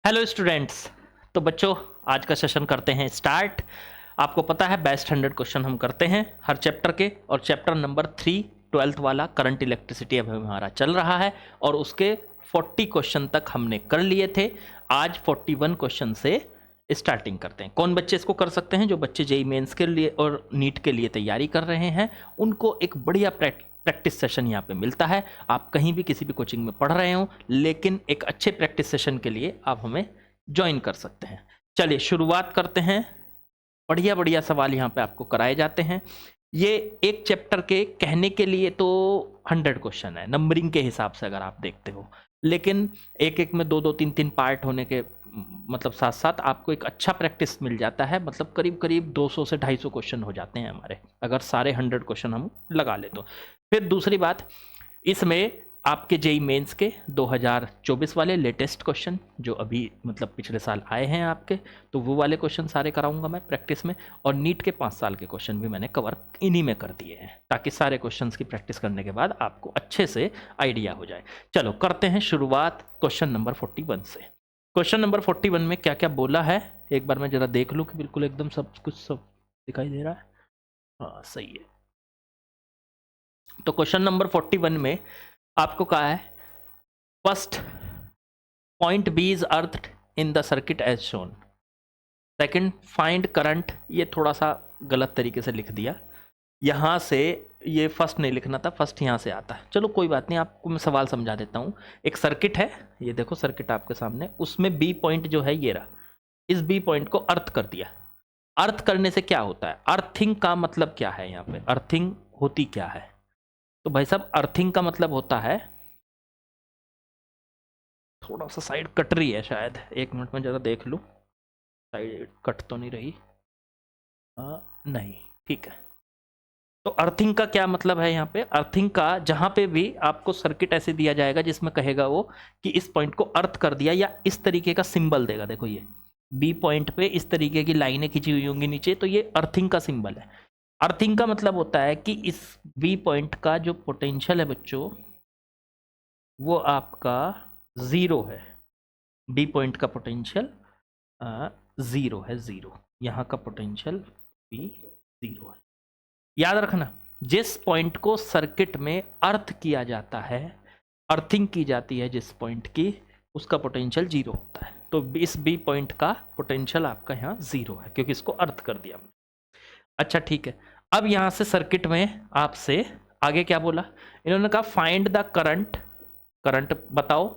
Hello students. तो बच्चों, आज का सेशन करते हैं स्टार्ट। आपको पता है बेस्ट 100 क्वेश्चन हम करते हैं हर चैप्टर के, और चैप्टर नंबर 3 12th वाला करंट इलेक्ट्रिसिटी अभी हमारा चल रहा है और उसके 40 क्वेश्चन तक हमने कर लिए थे। आज 41 क्वेश्चन से स्टार्टिंग करते हैं। कौन बच्चे इसको कर सकते हैं? जो बच्चे जेई मेंस के लिए और नीट के लिए तैयारी कर रहे हैं, उनको एक बढ़िया प्रैक्टिस सेशन यहाँ पे मिलता है। आप कहीं भी किसी भी कोचिंग में पढ़ रहे हो, लेकिन एक अच्छे प्रैक्टिस सेशन के लिए आप हमें ज्वाइन कर सकते हैं। चलिए शुरुआत करते हैं। बढ़िया बढ़िया सवाल यहाँ पे आपको कराए जाते हैं। ये एक चैप्टर के कहने के लिए तो 100 क्वेश्चन है नंबरिंग के हिसाब से अगर आप देखते हो, लेकिन एक एक में दो दो तीन तीन पार्ट होने के मतलब साथ साथ आपको एक अच्छा प्रैक्टिस मिल जाता है। मतलब करीब करीब 200 से 250 क्वेश्चन हो जाते हैं हमारे, अगर सारे 100 क्वेश्चन हम लगा ले तो। फिर दूसरी बात, इसमें आपके जेई मेंस के 2024 वाले लेटेस्ट क्वेश्चन जो अभी मतलब पिछले साल आए हैं आपके, तो वो वाले क्वेश्चन सारे कराऊंगा मैं प्रैक्टिस में। और नीट के 5 साल के क्वेश्चन भी मैंने कवर इन्हीं में कर दिए हैं, ताकि सारे क्वेश्चंस की प्रैक्टिस करने के बाद आपको अच्छे से आइडिया हो जाए। चलो करते हैं शुरुआत क्वेश्चन नंबर 41 से। क्वेश्चन नंबर 41 में क्या क्या बोला है एक बार मैं जरा देख लूँ कि बिल्कुल एकदम सब कुछ सब दिखाई दे रहा है। हाँ सही है। तो क्वेश्चन नंबर 41 में आपको कहा है, first point B is earthed in the circuit as shown. Second, find current. ये थोड़ा सा गलत तरीके से लिख दिया, यहाँ से ये फर्स्ट नहीं लिखना था, फर्स्ट यहाँ से आता है। चलो कोई बात नहीं, आपको मैं सवाल समझा देता हूँ। एक सर्किट है, ये देखो सर्किट आपके सामने, उसमें बी पॉइंट जो है ये रहा, इस बी पॉइंट को अर्थ कर दिया। अर्थ करने से क्या होता है? अर्थिंग का मतलब क्या है? यहाँ पे अर्थिंग होती क्या है? तो भाई साहब अर्थिंग का मतलब होता है, थोड़ा सा साइड कट रही है शायद, एक मिनट में जरा देख लूँ, साइड कट तो नहीं रही। नहीं, ठीक है। तो अर्थिंग का क्या मतलब है? यहाँ पे अर्थिंग का, जहां पे भी आपको सर्किट ऐसे दिया जाएगा जिसमें कहेगा वो कि इस पॉइंट को अर्थ कर दिया, या इस तरीके का सिंबल देगा। देखो ये बी पॉइंट पे इस तरीके की लाइनें खींची हुई होंगी नीचे, तो ये अर्थिंग का सिंबल है। अर्थिंग का मतलब होता है कि इस बी पॉइंट का जो पोटेंशियल है बच्चों, वो आपका जीरो है। बी पॉइंट का पोटेंशियल जीरो है, जीरो। यहाँ का पोटेंशियल भी जीरो है। याद रखना, जिस पॉइंट को सर्किट में अर्थ किया जाता है, अर्थिंग की जाती है जिस पॉइंट की, उसका पोटेंशियल जीरो होता है। तो इस बी पॉइंट का पोटेंशियल आपका यहाँ जीरो है, क्योंकि इसको अर्थ कर दिया हमने। अच्छा ठीक है। अब यहां से सर्किट में आपसे आगे क्या बोला? इन्होंने कहा फाइंड द करंट, करंट बताओ,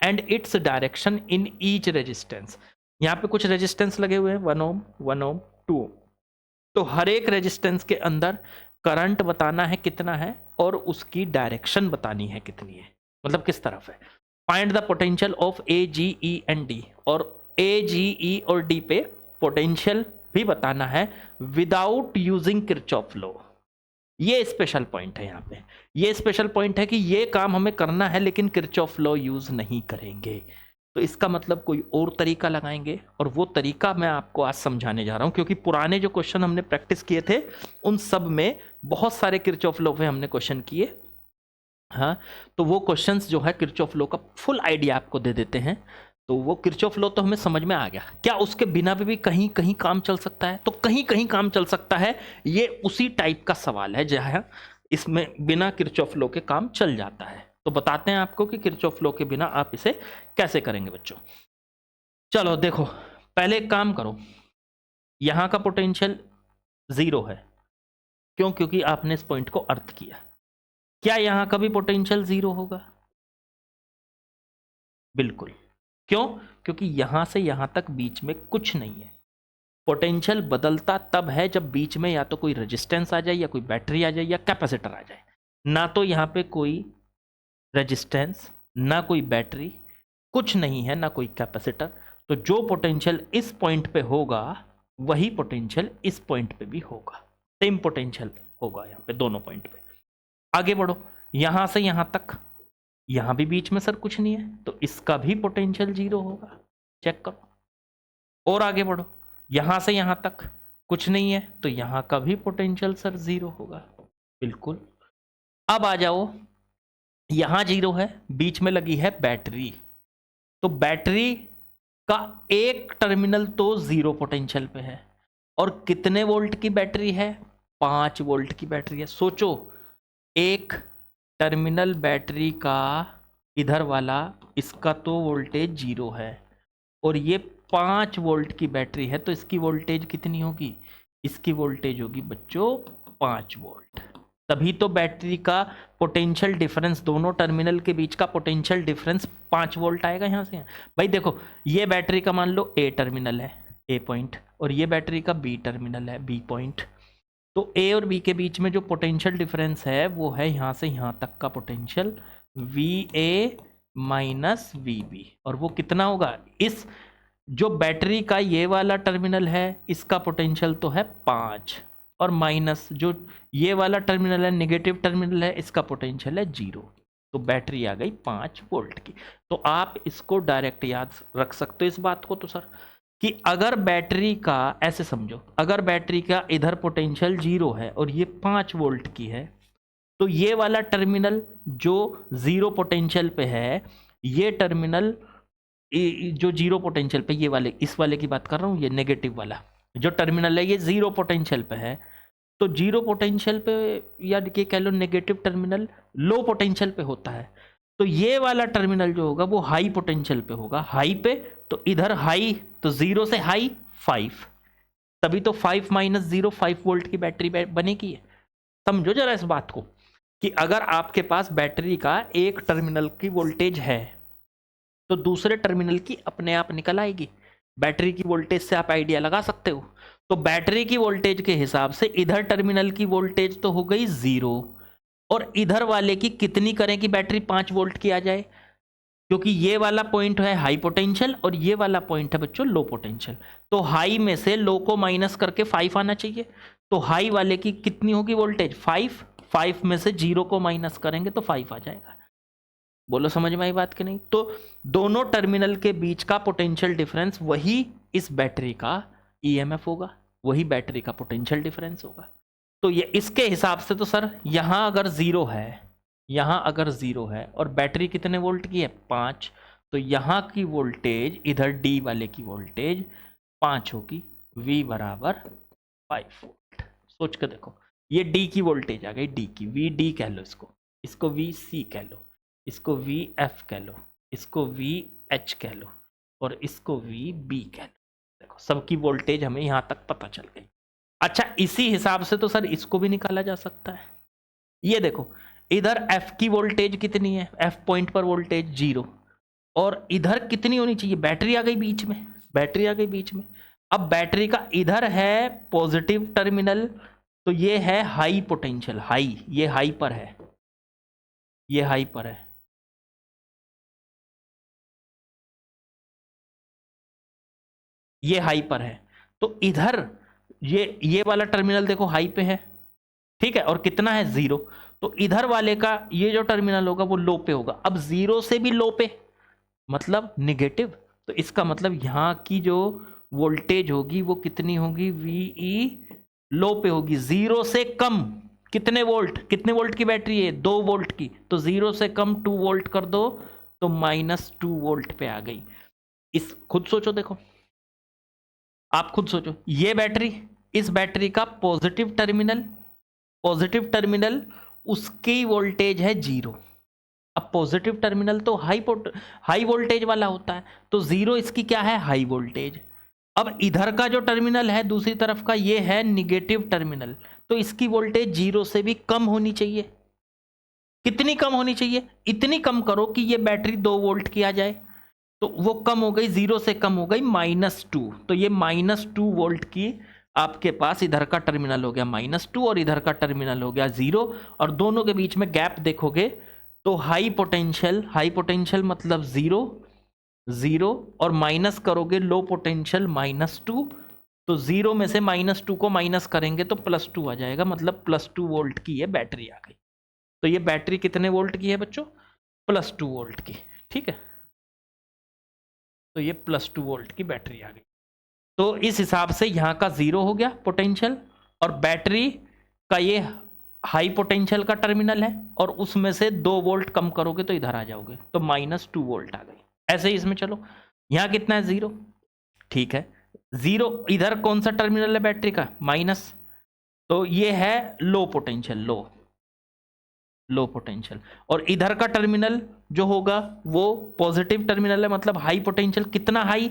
and its direction in each resistance. यहाँ पे कुछ रेजिस्टेंस लगे हुए हैं, 1 ओम 1 ओम 2 ओम। तो हर एक रेजिस्टेंस के अंदर करंट बताना है कितना है, और उसकी डायरेक्शन बतानी है कितनी है, मतलब किस तरफ है। Find the potential of A G E and D, और ए जी ई और डी पे पोटेंशियल भी बताना है विदाउट यूजिंग किरचॉफ लॉ। ये स्पेशल पॉइंट है यहाँ पे, ये स्पेशल पॉइंट है कि ये काम हमें करना है लेकिन किरचॉफ लॉ यूज नहीं करेंगे। तो इसका मतलब कोई और तरीका लगाएंगे, और वो तरीका मैं आपको आज समझाने जा रहा हूं, क्योंकि पुराने जो क्वेश्चन हमने प्रैक्टिस किए थे उन सब में बहुत सारे किरचॉफ लॉ पे हमने क्वेश्चन किए। हाँ, तो वो क्वेश्चंस जो है किरचॉफ लॉ का फुल आइडिया आपको दे देते हैं। तो वो किरचॉफ लॉ तो हमें समझ में आ गया। क्या उसके बिना भी कहीं कहीं काम चल सकता है? तो कहीं कहीं काम चल सकता है। ये उसी टाइप का सवाल है जहां इसमें बिना किरचॉफ लॉ के काम चल जाता है। तो बताते हैं आपको कि किरचॉफ लॉ के बिना आप इसे कैसे करेंगे बच्चों। चलो देखो, पहले एक काम करो, यहां का पोटेंशियल जीरो है। क्यों? क्योंकि आपने इस पॉइंट को अर्थ किया। क्या यहां का भी पोटेंशियल जीरो होगा? बिल्कुल। क्यों? क्योंकि यहां से यहां तक बीच में कुछ नहीं है। पोटेंशियल बदलता तब है जब बीच में या तो कोई रेजिस्टेंस आ जाए, या कोई बैटरी आ जाए, या कैपेसिटर आ जाए। ना तो यहां पे कोई रेजिस्टेंस, ना कोई बैटरी, कुछ नहीं है, ना कोई कैपेसिटर। तो जो पोटेंशियल इस पॉइंट पे होगा वही पोटेंशियल इस पॉइंट पे भी होगा। सेम पोटेंशियल होगा यहाँ पे दोनों पॉइंट पे। आगे बढ़ो, यहां से यहां तक, यहां भी बीच में सर कुछ नहीं है, तो इसका भी पोटेंशियल जीरो होगा। चेक करो। और आगे बढ़ो, यहां से यहां तक कुछ नहीं है, तो यहां का भी पोटेंशियल सर जीरो होगा। बिल्कुल। अब आ जाओ, यहां जीरो है, बीच में लगी है बैटरी, तो बैटरी का एक टर्मिनल तो 0 पोटेंशियल पे है और कितने वोल्ट की बैटरी है, 5 वोल्ट की बैटरी है। सोचो, एक टर्मिनल बैटरी का इधर वाला, इसका तो वोल्टेज 0 है और ये 5 वोल्ट की बैटरी है, तो इसकी वोल्टेज कितनी होगी, इसकी वोल्टेज होगी बच्चों 5 वोल्ट। तभी तो बैटरी का पोटेंशियल डिफरेंस, दोनों टर्मिनल के बीच का पोटेंशियल डिफरेंस 5 वोल्ट आएगा यहाँ से। भाई देखो, ये बैटरी का मान लो ए टर्मिनल है, ए पॉइंट, और ये बैटरी का बी टर्मिनल है, बी पॉइंट। तो ए और बी के बीच में जो पोटेंशियल डिफरेंस है वो है यहाँ से यहाँ तक का potential V A minus V B, और वो कितना होगा, इस जो बैटरी का ये वाला टर्मिनल है इसका पोटेंशियल तो है 5, और माइनस जो ये वाला टर्मिनल है, नेगेटिव टर्मिनल है, इसका पोटेंशियल है 0। तो बैटरी आ गई 5 वोल्ट की। तो आप इसको डायरेक्ट याद रख सकते हो इस बात को तो सर, कि अगर बैटरी का, ऐसे समझो, अगर बैटरी का इधर पोटेंशियल 0 है और ये 5 वोल्ट की है, तो ये वाला टर्मिनल जो 0 पोटेंशियल पे है, ये टर्मिनल जो 0 पोटेंशियल पे, ये वाले, इस वाले की बात कर रहा हूँ, ये नेगेटिव वाला जो टर्मिनल है ये 0 पोटेंशियल पे है, तो 0 पोटेंशियल पे या ये कह लो नेगेटिव टर्मिनल लो पोटेंशियल पे होता है, तो ये वाला टर्मिनल जो होगा वो हाई पोटेंशियल पे होगा। हाई पे तो इधर हाई, तो 0 से हाई 5, तभी तो 5 माइनस 0 5 वोल्ट की बैटरी बनेगी। समझो जरा इस बात को, कि अगर आपके पास बैटरी का एक टर्मिनल की वोल्टेज है तो दूसरे टर्मिनल की अपने आप निकल आएगी। बैटरी की वोल्टेज से आप आइडिया लगा सकते हो। तो बैटरी की वोल्टेज के हिसाब से इधर टर्मिनल की वोल्टेज तो हो गई 0, और इधर वाले की कितनी करें कि बैटरी 5 वोल्ट की आ जाए, क्योंकि ये वाला पॉइंट है हाई पोटेंशियल और ये वाला पॉइंट है बच्चों लो पोटेंशियल। तो हाई में से लो को माइनस करके 5 आना चाहिए, तो हाई वाले की कितनी होगी वोल्टेज 5 में से 0 को माइनस करेंगे तो 5 आ जाएगा। बोलो समझ में आई बात कि नहीं। तो दोनों टर्मिनल के बीच का पोटेंशियल डिफरेंस वही इस बैटरी का ईएमएफ होगा, वही बैटरी का पोटेंशियल डिफरेंस होगा। तो ये इसके हिसाब से तो सर यहां अगर 0 है, यहां अगर 0 है और बैटरी कितने वोल्ट की है 5, तो यहां की वोल्टेज इधर डी वाले की वोल्टेज 5 होगी, V बराबर 5 वोल्ट। सोच के देखो, ये डी की वोल्टेज आ गई, डी की, वी डी कह लो इसको वी सी कह लो, इसको वी एफ कह लो, इसको वी एच कह लो, और इसको वी बी कह लो। देखो सबकी वोल्टेज हमें यहां तक पता चल गई। अच्छा, इसी हिसाब से तो सर इसको भी निकाला जा सकता है। ये देखो, इधर एफ की वोल्टेज कितनी है, एफ पॉइंट पर वोल्टेज 0, और इधर कितनी होनी चाहिए, बैटरी आ गई बीच में, बैटरी आ गई बीच में। अब बैटरी का इधर है पॉजिटिव टर्मिनल, तो ये है हाई पोटेंशियल, हाई, ये हाई पर है, ये हाई पर है, ये हाई पर है। तो इधर ये वाला टर्मिनल देखो हाई पे है, ठीक है, और कितना है 0, तो इधर वाले का ये जो टर्मिनल होगा वो लो पे होगा। अब 0 से भी लो पे मतलब निगेटिव, तो इसका मतलब यहां की जो वोल्टेज होगी वो कितनी होगी, Ve लो पे होगी, 0 से कम कितने वोल्ट, कितने वोल्ट की बैटरी है 2 वोल्ट की, तो 0 से कम 2 वोल्ट कर दो तो -2 वोल्ट पे आ गई। इस खुद सोचो, देखो आप खुद सोचो, ये बैटरी, इस बैटरी का पॉजिटिव टर्मिनल उसकी वोल्टेज है 0। अब पॉजिटिव टर्मिनल तो हाई वोल्टेज वाला होता है, तो 0 इसकी क्या है, हाई वोल्टेज। अब इधर का जो टर्मिनल है दूसरी तरफ का, ये है निगेटिव टर्मिनल, तो इसकी वोल्टेज 0 से भी कम होनी चाहिए। कितनी कम होनी चाहिए, इतनी कम करो कि ये बैटरी 2 वोल्ट की आ जाए, तो वो कम हो गई, 0 से कम हो गई -2, तो ये -2 वोल्ट की आपके पास इधर का टर्मिनल हो गया -2 और इधर का टर्मिनल हो गया 0, और दोनों के बीच में गैप देखोगे तो हाई पोटेंशियल मतलब 0 और माइनस करोगे लो पोटेंशियल -2, तो 0 में से -2 को माइनस करेंगे तो +2 आ जाएगा, मतलब +2 वोल्ट की ये बैटरी आ गई। तो ये बैटरी कितने वोल्ट की है बच्चों, +2 वोल्ट की, ठीक है। तो ये +2 वोल्ट की बैटरी आ गई। तो इस हिसाब से यहाँ का 0 हो गया पोटेंशियल, और बैटरी का ये हाई पोटेंशियल का टर्मिनल है, और उसमें से 2 वोल्ट कम करोगे तो इधर आ जाओगे, तो -2 वोल्ट आ गई। ऐसे ही इसमें चलो, यहाँ कितना है 0, ठीक है 0। इधर कौन सा टर्मिनल है बैटरी का, माइनस, तो ये है लो पोटेंशियल, लो पोटेंशियल। और इधर का टर्मिनल जो होगा वो पॉजिटिव टर्मिनल है, मतलब हाई पोटेंशियल। कितना हाई,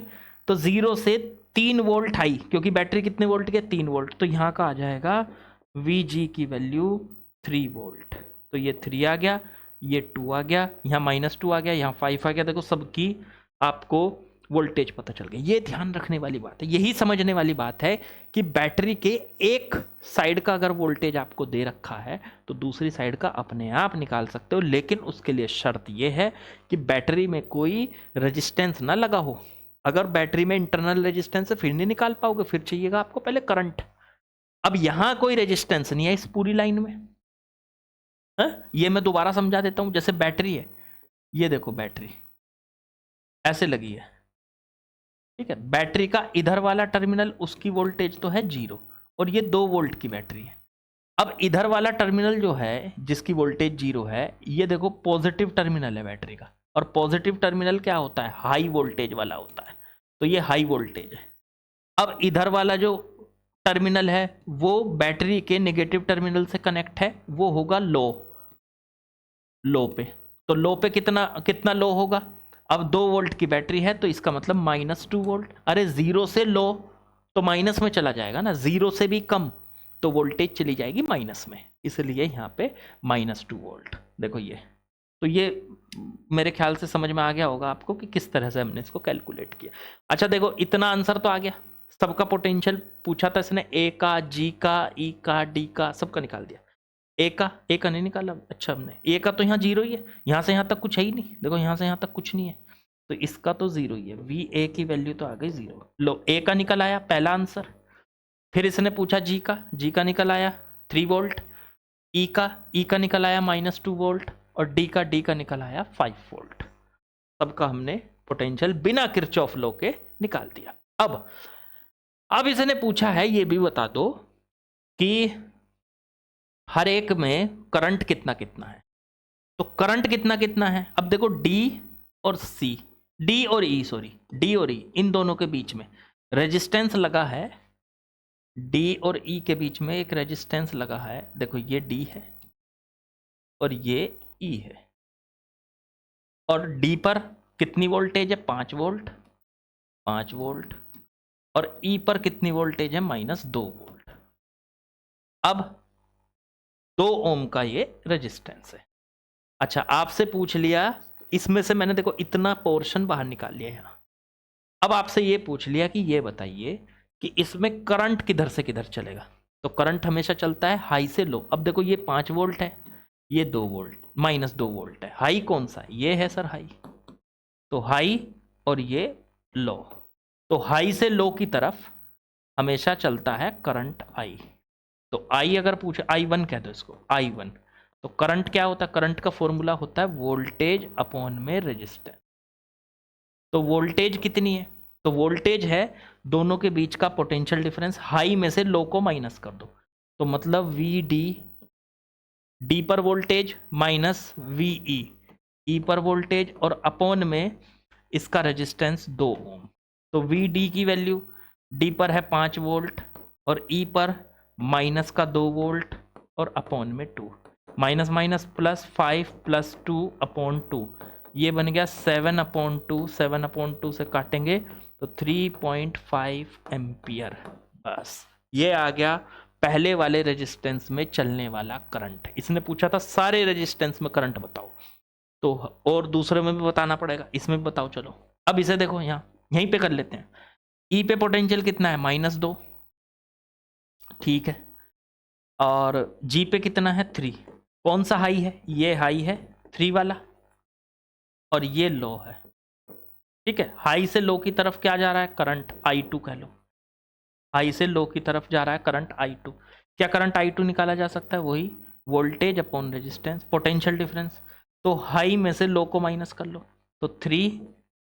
तो 0 से 3 वोल्ट हाई, क्योंकि बैटरी कितने वोल्ट की है, 3 वोल्ट। तो यहाँ का आ जाएगा VG की वैल्यू 3 वोल्ट। तो ये 3 आ गया, ये 2 आ गया, यहाँ -2 आ गया, यहाँ 5 आ गया। देखो सबकी आपको वोल्टेज पता चल गई। ये ध्यान रखने वाली बात है, यही समझने वाली बात है कि बैटरी के एक साइड का अगर वोल्टेज आपको दे रखा है तो दूसरी साइड का अपने आप निकाल सकते हो, लेकिन उसके लिए शर्त यह है कि बैटरी में कोई रेजिस्टेंस ना लगा हो। अगर बैटरी में इंटरनल रेजिस्टेंस है फिर नहीं निकाल पाओगे, फिर चाहिएगा आपको पहले करंट। अब यहां कोई रेजिस्टेंस नहीं है इस पूरी लाइन में। ये मैं दोबारा समझा देता हूं। जैसे बैटरी है, ये देखो बैटरी ऐसे लगी है, ठीक है। बैटरी का इधर वाला टर्मिनल, उसकी वोल्टेज तो है 0 और ये 2 वोल्ट की बैटरी है। अब इधर वाला टर्मिनल जो है जिसकी वोल्टेज 0 है, ये देखो पॉजिटिव टर्मिनल है बैटरी का। और पॉजिटिव टर्मिनल क्या होता है, हाई वोल्टेज वाला होता है, तो ये हाई वोल्टेज है। अब इधर वाला जो टर्मिनल है वो बैटरी के नेगेटिव टर्मिनल से कनेक्ट है, वो होगा लो पे। तो लो पे कितना कितना लो होगा, अब 2 वोल्ट की बैटरी है तो इसका मतलब -2 वोल्ट। अरे 0 से लो तो माइनस में चला जाएगा ना, 0 से भी कम तो वोल्टेज चली जाएगी माइनस में, इसलिए यहाँ पे -2 वोल्ट। देखो ये, तो ये मेरे ख्याल से समझ में आ गया होगा आपको कि किस तरह से हमने इसको कैलकुलेट किया। अच्छा देखो इतना आंसर तो आ गया। सबका पोटेंशियल पूछा था इसने, ए का, जी का, ई का, डी का, सबका निकाल दिया। ए का नहीं निकाला। अच्छा हमने ए का तो यहाँ 0 ही है, यहाँ से यहाँ तक कुछ है ही नहीं। देखो यहाँ से यहाँ तक कुछ नहीं है, तो इसका तो 0 ही है। वी ए की वैल्यू तो आ गई 0। लो ए का निकल आया पहला आंसर। फिर इसने पूछा जी का निकल आया 3 वोल्ट। ई का निकल आया -2 वोल्ट। और डी का निकल आया 5 वोल्ट। सबका हमने पोटेंशियल बिना किरचॉफ लॉ के निकाल दिया। अब इसने पूछा है ये भी बता दो कि हर एक में करंट कितना कितना है। तो करंट कितना कितना है, अब देखो डी और ई इन दोनों के बीच में रेजिस्टेंस लगा है। डी और ई के बीच में एक रेजिस्टेंस लगा है। देखो ये डी है और ये ई है। और डी पर कितनी वोल्टेज है, 5 वोल्ट। और ई पर कितनी वोल्टेज है, -2 वोल्ट। अब 2 ओम का ये रेजिस्टेंस है। अच्छा आपसे पूछ लिया, इसमें से मैंने देखो इतना पोर्शन बाहर निकाल लिया यहाँ। अब आपसे ये पूछ लिया कि ये बताइए कि इसमें करंट किधर से किधर चलेगा। तो करंट हमेशा चलता है हाई से लो। अब देखो ये 5 वोल्ट है, ये 2 वोल्ट, -2 वोल्ट है। हाई कौन सा है, ये है सर हाई। तो हाई और ये लो, तो हाई से लो की तरफ हमेशा चलता है करंट आई। तो आई अगर पूछे, I1 कह दो इसको, I1। तो करंट क्या होता है, करंट का फॉर्मूला होता है वोल्टेज अपॉन में रेजिस्टेंस। तो वोल्टेज कितनी है, तो वोल्टेज है दोनों के बीच का पोटेंशियल डिफरेंस। हाई में से लो को माइनस कर दो, तो मतलब डी पर वोल्टेज माइनस VE, ई पर वोल्टेज, और अपॉन में इसका रेजिस्टेंस 2 ओम। तो VD की वैल्यू, डी पर है 5 वोल्ट और ई पर माइनस का 2 वोल्ट और अपॉन में 2, माइनस माइनस प्लस 5 + 2 अपॉन 2, ये बन गया 7/2। 7/2 से काटेंगे तो 3.5 एम्पियर। बस ये आ गया पहले वाले रेजिस्टेंस में चलने वाला करंट। इसने पूछा था सारे रेजिस्टेंस में करंट बताओ, तो और दूसरे में भी बताना पड़ेगा, इसमें भी बताओ। चलो अब इसे देखो, यहीं पे कर लेते हैं। ई पे पोटेंशियल कितना है, -2, ठीक है। और जी पे कितना है, 3। कौन सा हाई है, ये हाई है 3 वाला, और ये लो है, ठीक है। हाई से लो की तरफ क्या जा रहा है, करंट I2 कह लो। हाई से लो की तरफ जा रहा है करंट I2। क्या करंट I2 निकाला जा सकता है, वही voltage upon resistance, potential difference. तो हाई में से लो को माइनस कर लो, तो 3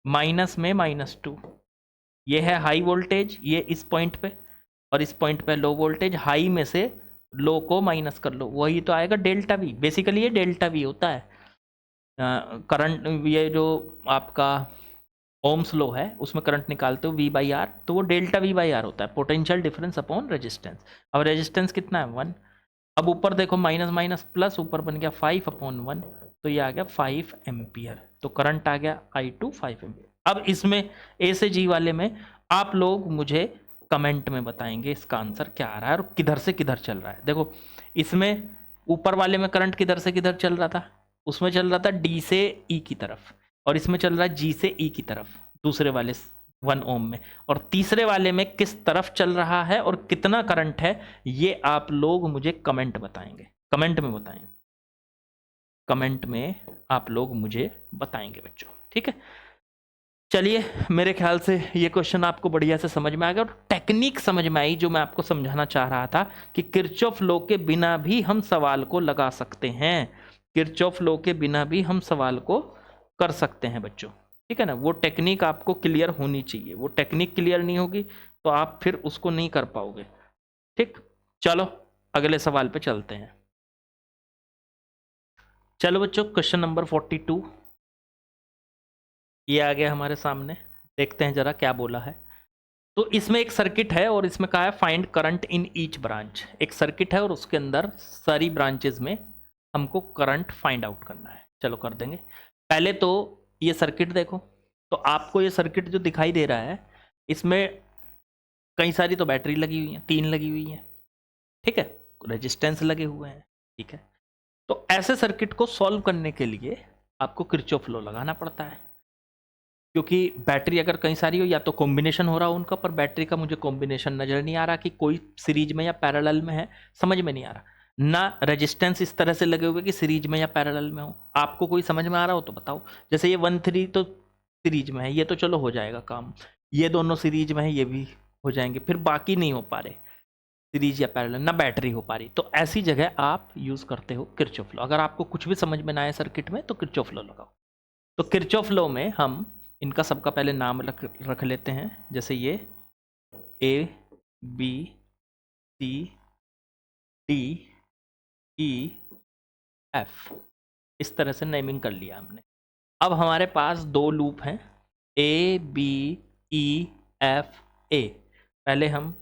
माइनस में -2, ये है हाई वोल्टेज, ये इस पॉइंट पे, और इस पॉइंट पे लो वोल्टेज। हाई में से लो को माइनस कर लो, वही तो आएगा डेल्टा V। बेसिकली ये डेल्टा V होता है करंट, ये जो आपका ओम्स लॉ है, उसमें करंट निकालते हो V बाई आर, तो वो डेल्टा V बाई आर होता है, पोटेंशियल डिफरेंस अपॉन रेजिस्टेंस। अब रेजिस्टेंस कितना है 1। अब ऊपर देखो माइनस माइनस प्लस, ऊपर बन गया 5/1, तो ये आ गया 5 एम्पियर। तो करंट आ गया I2 5 एम्पियर। अब इसमें ए से जी वाले में आप लोग मुझे कमेंट में बताएंगे इसका आंसर क्या आ रहा है और किधर से किधर चल रहा है। देखो इसमें ऊपर वाले में करंट किधर से किधर चल रहा था, उसमें चल रहा था डी से ई की तरफ, और इसमें चल रहा है जी से ई की तरफ दूसरे वाले 1 ओम में। और तीसरे वाले में किस तरफ चल रहा है और कितना करंट है, ये आप लोग मुझे कमेंट बताएंगे, कमेंट में बताएंगे, कमेंट में आप लोग मुझे बताएंगे बच्चों, ठीक है। चलिए, मेरे ख्याल से ये क्वेश्चन आपको बढ़िया से समझ में आ गया और टेक्निक समझ में आई जो मैं आपको समझाना चाह रहा था कि किरचॉफ लॉ के बिना भी हम सवाल को लगा सकते हैं, किरचॉफ लॉ के बिना भी हम सवाल को कर सकते हैं बच्चों, ठीक है ना। वो टेक्निक आपको क्लियर होनी चाहिए, वो टेक्निक क्लियर नहीं होगी तो आप फिर उसको नहीं कर पाओगे, ठीक। चलो अगले सवाल पे चलते हैं। चलो बच्चों, क्वेश्चन नंबर 42 ये आ गया हमारे सामने, देखते हैं जरा क्या बोला है। तो इसमें एक सर्किट है और इसमें कहा है find current in each branch. एक सर्किट है और उसके अंदर सारी ब्रांचेज में हमको करंट फाइंड आउट करना है। चलो कर देंगे। पहले तो ये सर्किट देखो, तो आपको ये सर्किट जो दिखाई दे रहा है इसमें कई सारी तो बैटरी लगी हुई है, 3 लगी हुई है, ठीक है, रेजिस्टेंस लगे हुए हैं, ठीक है। तो ऐसे सर्किट को सॉल्व करने के लिए आपको किरचॉफ लॉ लगाना पड़ता है, क्योंकि बैटरी अगर कई सारी हो या तो कॉम्बिनेशन हो रहा हो उनका, पर बैटरी का मुझे कॉम्बिनेशन नज़र नहीं आ रहा कि कोई सीरीज में या पैरेलल में है, समझ में नहीं आ रहा। ना रेजिस्टेंस इस तरह से लगे हुए कि सीरीज में या पैरेलल में हो। आपको कोई समझ में आ रहा हो तो बताओ। जैसे ये 1-3 तो सीरीज में है, ये तो चलो हो जाएगा काम, ये दोनों सीरीज में है, ये भी हो जाएंगे, फिर बाकी नहीं हो पा रहे सीरीज या पैरेलल, ना बैटरी हो पा रही, तो ऐसी जगह आप यूज़ करते हो किरचॉफ लॉ। अगर आपको कुछ भी समझ में ना आए सर्किट में तो किरचॉफ लॉ लगाओ। तो किरचॉफ लॉ में हम इनका सबका पहले नाम रख लेते हैं। जैसे ये A B C D E F, इस तरह से नेमिंग कर लिया हमने। अब हमारे पास 2 लूप हैं A B E F A। पहले हम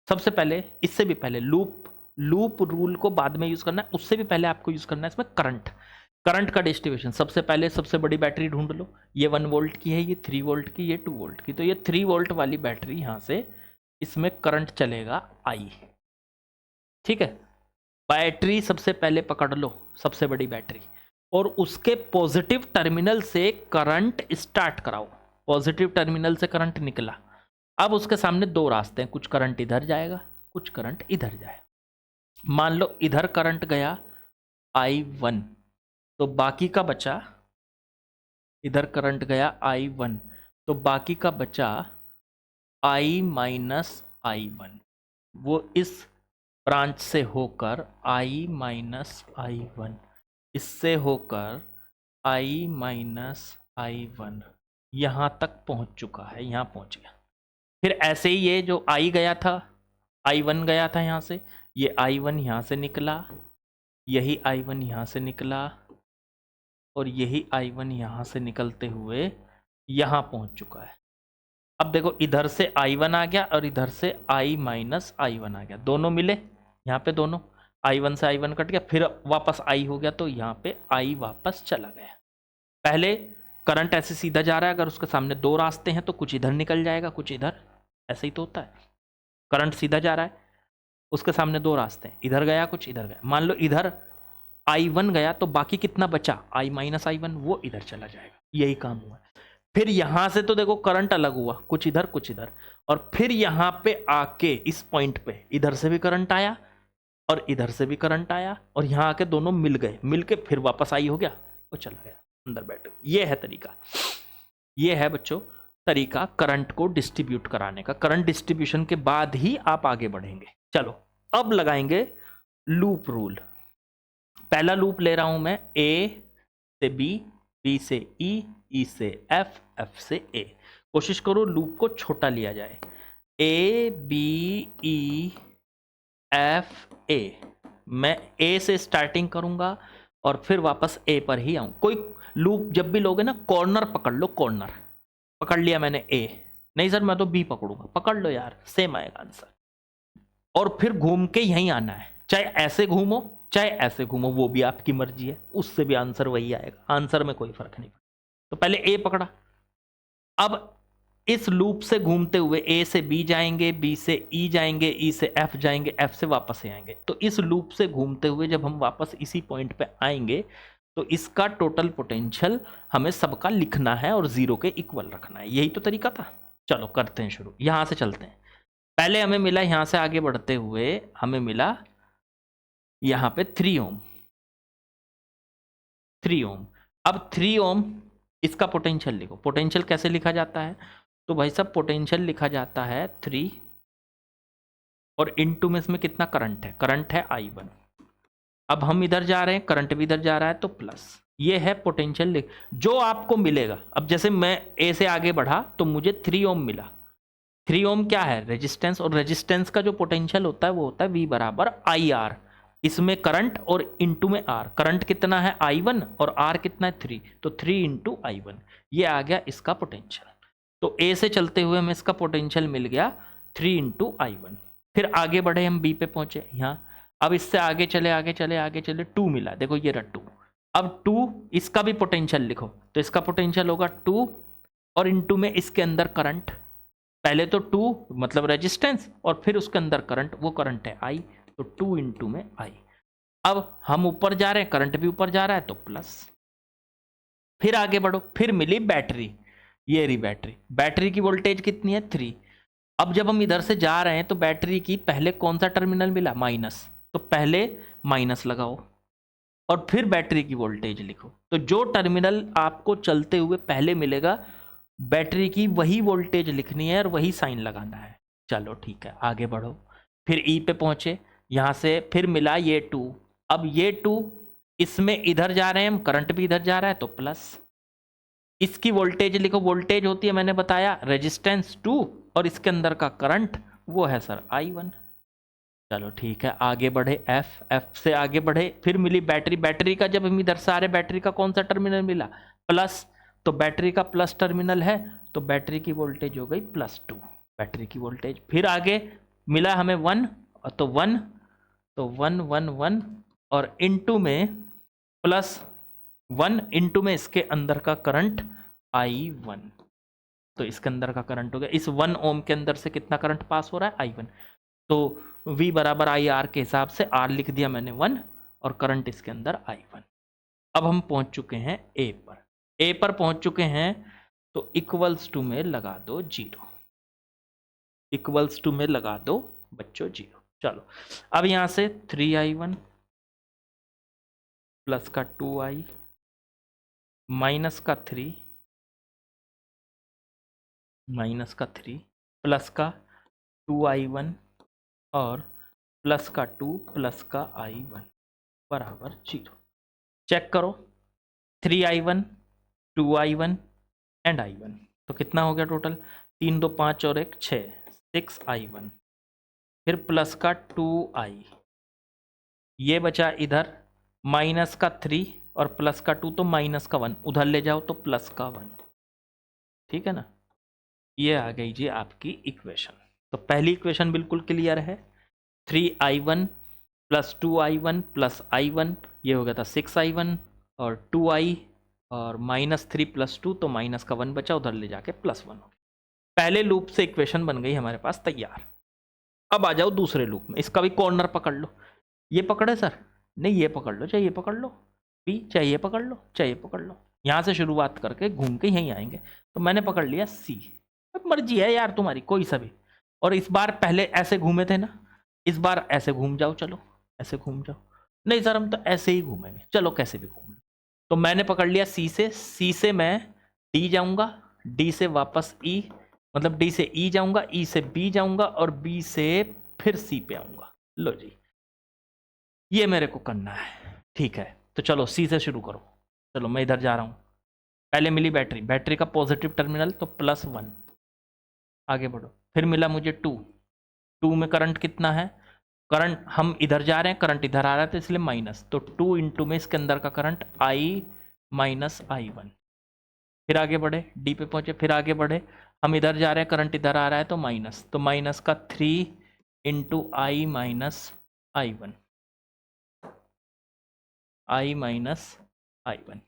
सबसे पहले, इससे भी पहले लूप रूल को बाद में यूज़ करना है, उससे भी पहले आपको यूज़ करना है इसमें करंट का डिस्ट्रीब्यूशन। सबसे पहले सबसे बड़ी बैटरी ढूंढ लो, ये 1 वोल्ट की है, ये 3 वोल्ट की, ये 2 वोल्ट की। तो ये 3 वोल्ट वाली बैटरी, यहाँ से इसमें करंट चलेगा I, ठीक है। बैटरी सबसे पहले पकड़ लो, सबसे बड़ी बैटरी, और उसके पॉजिटिव टर्मिनल से करंट स्टार्ट कराओ। पॉजिटिव टर्मिनल से करंट निकला, अब उसके सामने 2 रास्ते हैं, कुछ करंट इधर जाएगा, कुछ करंट इधर जाएगा। मान लो इधर करंट गया I1, तो बाकी का बचा, इधर करंट गया I1, तो बाकी का बचा I माइनस I1। वो इस ब्रांच से होकर I माइनस I1, इससे होकर I माइनस I1 यहाँ तक पहुँच चुका है, यहाँ पहुँच गया। फिर ऐसे ही ये जो I गया था, I1 गया था यहाँ से, ये I1 यहाँ से निकला, यही I1 यहाँ से निकला, और यही I1 यहाँ से निकलते हुए यहाँ पहुँच चुका है। अब देखो इधर से I1 आ गया और इधर से I माइनस I1 आ गया, दोनों मिले यहाँ पे, दोनों I1 से I1 कट गया, फिर वापस I हो गया, तो यहाँ पे I वापस चला गया। पहले करंट ऐसे सीधा जा रहा है, अगर उसके सामने 2 रास्ते हैं तो कुछ इधर निकल जाएगा, कुछ इधर, ऐसे ही तो होता है। करंट सीधा जा रहा है, उसके सामने 2 रास्ते हैं, इधर गया कुछ इधर गया। मान लो इधर I1 गया, तो बाकी कितना बचा, I माइनस I1, वो इधर चला जाएगा। यही काम हुआ। फिर यहां से तो देखो करंट अलग हुआ, कुछ इधर कुछ इधर, और फिर यहां पे आके इस पॉइंट पे इधर से भी करंट आया और इधर से भी करंट आया, और यहां आके दोनों मिल गए, मिल के फिर वापस आई हो गया, वो चला गया अंदर बैठ। ये है तरीका, ये है बच्चों तरीका करंट को डिस्ट्रीब्यूट कराने का। करंट डिस्ट्रीब्यूशन के बाद ही आप आगे बढ़ेंगे। चलो अब लगाएंगे लूप रूल। पहला लूप ले रहा हूं मैं, A से B, B से E, E से F, F से A। कोशिश करो लूप को छोटा लिया जाए। A B E F A, मैं A से स्टार्टिंग करूंगा और फिर वापस A पर ही आऊं। कोई लूप जब भी लोगे ना, कॉर्नर पकड़ लो, कॉर्नर, पकड़ लिया मैंने ए, नहीं सर मैं तो बी पकड़ूंगा, पकड़ लो यार, सेम आएगा आंसर। और फिर घूम के यहीं आना है, चाहे ऐसे घूमो चाहे ऐसे घूमो, वो भी आपकी मर्जी है, उससे भी आंसर वही आएगा, आंसर में कोई फर्क नहीं पड़ता। तो पहले ए पकड़ा, अब इस लूप से घूमते हुए ए से बी जाएंगे, बी से ई जाएंगे, ई से एफ जाएंगे, एफ से वापस आएंगे। तो इस लूप से घूमते हुए जब हम वापस इसी पॉइंट पे आएंगे तो इसका टोटल पोटेंशियल हमें सबका लिखना है और जीरो के इक्वल रखना है, यही तो तरीका था। चलो करते हैं शुरू, यहां से चलते हैं। पहले हमें मिला, यहां से आगे बढ़ते हुए हमें मिला यहां पे 3 ओम, 3 ओम। अब 3 ओम इसका पोटेंशियल लिखो। पोटेंशियल कैसे लिखा जाता है? तो भाई साहब पोटेंशियल लिखा जाता है 3 और इनटू में इसमें कितना करंट है? करंट है I1। अब हम इधर जा रहे हैं, करंट भी इधर जा रहा है, तो प्लस। ये है पोटेंशियल जो आपको मिलेगा। अब जैसे मैं ए से आगे बढ़ा तो मुझे 3 ओम मिला। 3 ओम क्या है? रेजिस्टेंस, और रेजिस्टेंस का जो पोटेंशियल होता है वो होता है V बराबर IR। इसमें करंट और इनटू में R। करंट कितना है? I1 और R कितना है? 3, तो 3 इंटू I1। ये आ गया इसका पोटेंशियल। तो A से चलते हुए हमें इसका पोटेंशियल मिल गया 3 इंटू I1। फिर आगे बढ़े हम B पे पहुंचे यहाँ। अब इससे आगे चले आगे चले आगे चले 2 मिला, देखो ये रहा 2। अब 2 इसका भी पोटेंशियल लिखो, तो इसका पोटेंशियल होगा 2 और इनटू में इसके अंदर करंट। पहले तो 2 मतलब रेजिस्टेंस और फिर उसके अंदर करंट, वो करंट है I, तो 2 इंटू में I। अब हम ऊपर जा रहे हैं, करंट भी ऊपर जा रहा है, तो प्लस। फिर आगे बढ़ो, फिर मिली बैटरी, ये रही बैटरी। बैटरी की वोल्टेज कितनी है? 3। अब जब हम इधर से जा रहे हैं तो बैटरी की पहले कौन सा टर्मिनल मिला? माइनस, तो पहले माइनस लगाओ और फिर बैटरी की वोल्टेज लिखो। तो जो टर्मिनल आपको चलते हुए पहले मिलेगा बैटरी की, वही वोल्टेज लिखनी है और वही साइन लगाना है। चलो ठीक है, आगे बढ़ो। फिर ई पे पहुंचे, यहां से फिर मिला ये 2। अब ये 2 इसमें इधर जा रहे हैं हम, करंट भी इधर जा रहा है, तो प्लस। इसकी वोल्टेज लिखो। वोल्टेज होती है, मैंने बताया, रेजिस्टेंस 2 और इसके अंदर का करंट वो है सर I1। चलो ठीक है, आगे बढ़े। एफ से आगे बढ़े, फिर मिली बैटरी। बैटरी का जब हम इधर से आ रहे, बैटरी का कौन सा टर्मिनल मिला? प्लस, तो बैटरी का प्लस टर्मिनल है, तो बैटरी की वोल्टेज हो गई +2, बैटरी की वोल्टेज। फिर आगे मिला हमें 1, तो 1, तो 1 1 1 और इनटू में +1 इनटू में इसके अंदर का करंट I1। तो इसके अंदर का करंट हो गया, इस 1 ओम के अंदर से कितना करंट पास हो रहा है? I1। तो V बराबर IR के हिसाब से R लिख दिया मैंने 1 और करंट इसके अंदर I1। अब हम पहुंच चुके हैं A पर। A पर पहुंच चुके हैं तो इक्वल्स टू में लगा दो 0, इक्वल्स टू में लगा दो बच्चों 0। चलो अब यहां से 3I1 प्लस का 2I माइनस का 3 प्लस का 2I1 और प्लस का 2 प्लस का I1 बराबर 0। चेक करो, 3I1 2I1 एंड I1, तो कितना हो गया टोटल? 3 2 5 और 1 6, 6I1। फिर प्लस का 2I, ये बचा इधर माइनस का 3 और प्लस का 2, तो माइनस का 1 उधर ले जाओ तो प्लस का 1। ठीक है ना? ये आ गई जी आपकी इक्वेशन। तो पहली इक्वेशन बिल्कुल क्लियर है, 3I1 plus 2I1 plus I1, ये हो गया था 6I1 और 2I और -3 + 2, तो माइनस का 1 बचा, उधर ले जाके +1 हो गया। पहले लूप से इक्वेशन बन गई हमारे पास तैयार। अब आ जाओ दूसरे लूप में, इसका भी कॉर्नर पकड़ लो। ये पकड़े सर? नहीं, ये पकड़ लो, चाहे ये पकड़ लो, बी चाहे ये पकड़ लो, चाहे ये पकड़ लो। यहाँ से शुरुआत करके घूम के यहीं आएंगे। तो मैंने पकड़ लिया सी। अब मर्जी है यार तुम्हारी, कोई सा भी। और इस बार पहले ऐसे घूमे थे ना, इस बार ऐसे घूम जाओ, चलो ऐसे घूम जाओ। नहीं सर हम तो ऐसे ही घूमेंगे, चलो कैसे भी घूम लो। तो मैंने पकड़ लिया सी से, सी से मैं डी जाऊंगा, डी से वापस ई, मतलब डी से ई जाऊंगा, ई से बी जाऊंगा और बी से फिर सी पे आऊंगा। लो जी, ये मेरे को करना है। ठीक है, तो चलो सी से शुरू करो। चलो मैं इधर जा रहा हूँ। पहले मिली बैटरी, बैटरी का पॉजिटिव टर्मिनल, तो +1। आगे बढ़ो, फिर मिला मुझे 2, 2 में करंट कितना है? करंट हम इधर जा रहे हैं, करंट इधर आ रहा था इसलिए माइनस, तो 2 इंटू में इसके अंदर का करंट I - I1। फिर आगे बढ़े, डी पे पहुंचे, फिर आगे बढ़े, हम इधर जा रहे हैं, करंट इधर आ रहा है तो माइनस, तो माइनस का 3 into I minus I one, I minus I one.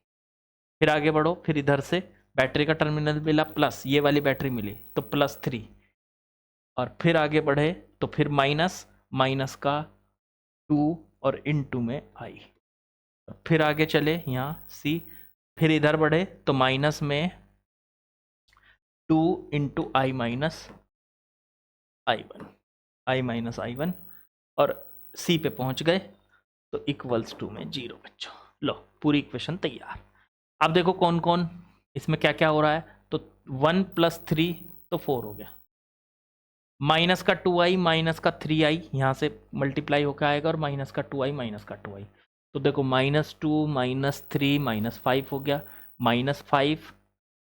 फिर आगे बढ़ो, फिर इधर से बैटरी का टर्मिनल मिला प्लस, ये वाली बैटरी मिली तो प्लस 3, और फिर आगे बढ़े तो फिर माइनस, माइनस का 2 और इनटू में आई। फिर आगे चले यहाँ सी, फिर इधर बढ़े तो माइनस में 2 into I minus I one, I minus I one, और सी पे पहुंच गए तो इक्वल्स टू में 0 बच्चों। लो पूरी इक्वेशन तैयार। अब देखो कौन कौन इसमें क्या क्या हो रहा है, तो 1 प्लस 3 तो 4 हो गया, माइनस का 2i माइनस का 3i यहाँ से मल्टीप्लाई होकर आएगा, और माइनस का 2i माइनस का 2i, तो देखो -2 -3 -5 हो गया, -5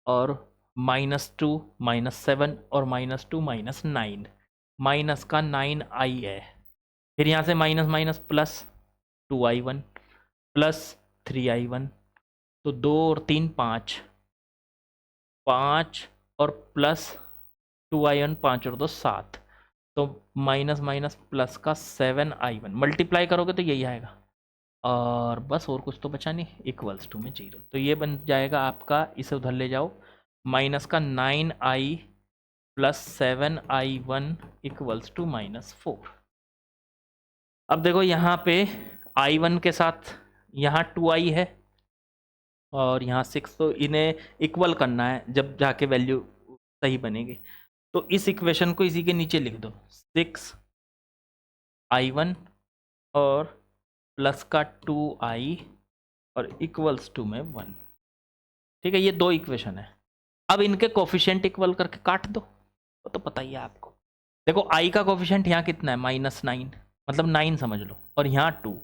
और -2 -7 और -2 -9, माइनस का 9i है। फिर यहाँ से minus minus plus 2i1 plus 3i1, तो 2 और 3 5, 5 और प्लस 2i1, 5 और 2 7, तो माइनस माइनस प्लस का 7i1, मल्टीप्लाई करोगे तो यही आएगा, और बस और कुछ तो बचा नहीं, इक्वल्स टू में 0, तो ये बन जाएगा आपका, इसे उधर ले जाओ, माइनस का 9i plus 7i1 equals to -4। अब देखो यहाँ पे i1 के साथ यहाँ 2i है और यहाँ 6, तो इन्हें इक्वल करना है जब जाके वैल्यू सही बनेगी, तो इस इक्वेशन को इसी के नीचे लिख दो, 6i1 और प्लस का 2i और इक्वल्स टू में 1। ठीक है, ये दो इक्वेशन है। अब इनके कोफिशिएंट इक्वल करके काट दो, वो तो पता ही है आपको। देखो i का कोफिशिएंट यहाँ कितना है, -9, मतलब 9 समझ लो, और यहाँ 2,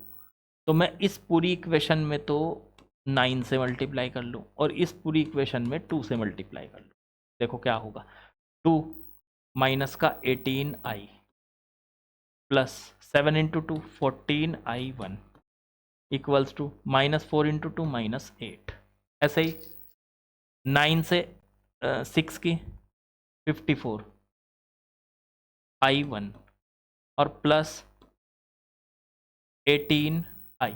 तो मैं इस पूरी इक्वेशन में तो 9 से मल्टीप्लाई कर लूँ और इस पूरी इक्वेशन में 2 से मल्टीप्लाई कर लूँ, देखो क्या होगा, 2 माइनस का 18i plus 7 into 2 14i1 equals to -4 into 2 -8। ऐसे ही 9 से 6 की 54i1 और प्लस 18i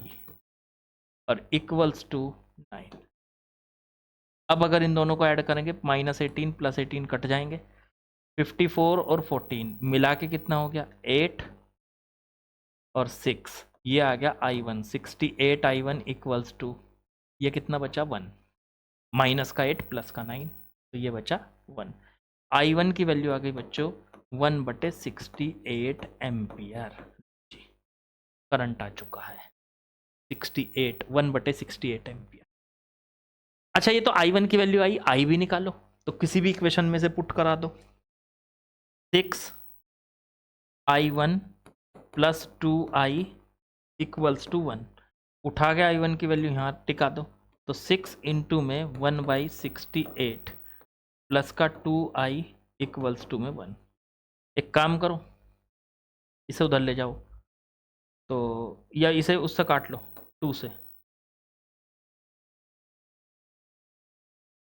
और इक्वल्स टू 9। अब अगर इन दोनों को ऐड करेंगे, -18 प्लस 18 कट जाएंगे, 54 और 14 मिला के कितना हो गया, 8 और 6, ये आ गया i1, 68i1 इक्वल्स टू, ये कितना बचा, 1, माइनस का 8 प्लस का 9, तो ये बचा 1। i1 की वैल्यू आ गई बच्चों 1/68 एम्पियर, जी करंट आ चुका है 68, 1/68 एम्पियर। अच्छा, ये तो i1 की वैल्यू आई, i भी निकालो, तो किसी भी इक्वेशन में से पुट करा दो, 6i1 plus 2i equals to 1, उठा के i1 की वैल्यू यहाँ टिका दो, तो 6 इंटू में 1/68 प्लस का 2i इक्वल्स टू में 1। एक काम करो, इसे उधर ले जाओ, तो या इसे उससे काट लो, 2 से,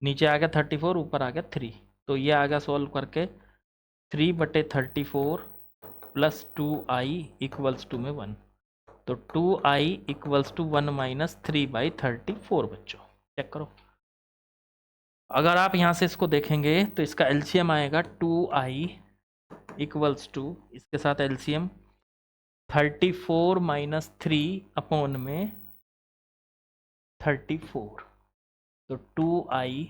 नीचे आ गया 34, ऊपर आ गया 3, तो ये आ गया सॉल्व करके 3/34 प्लस 2i इक्वल्स टू में 1, तो 2i इक्वल्स टू 1 माइनस 3/34 बच्चों, चेक करो। अगर आप यहाँ से इसको देखेंगे तो इसका एलसीएम आएगा 2i इक्वल्स टू, इसके साथ एलसीएम 34 माइनस 3 अपॉन में 34, तो 2i,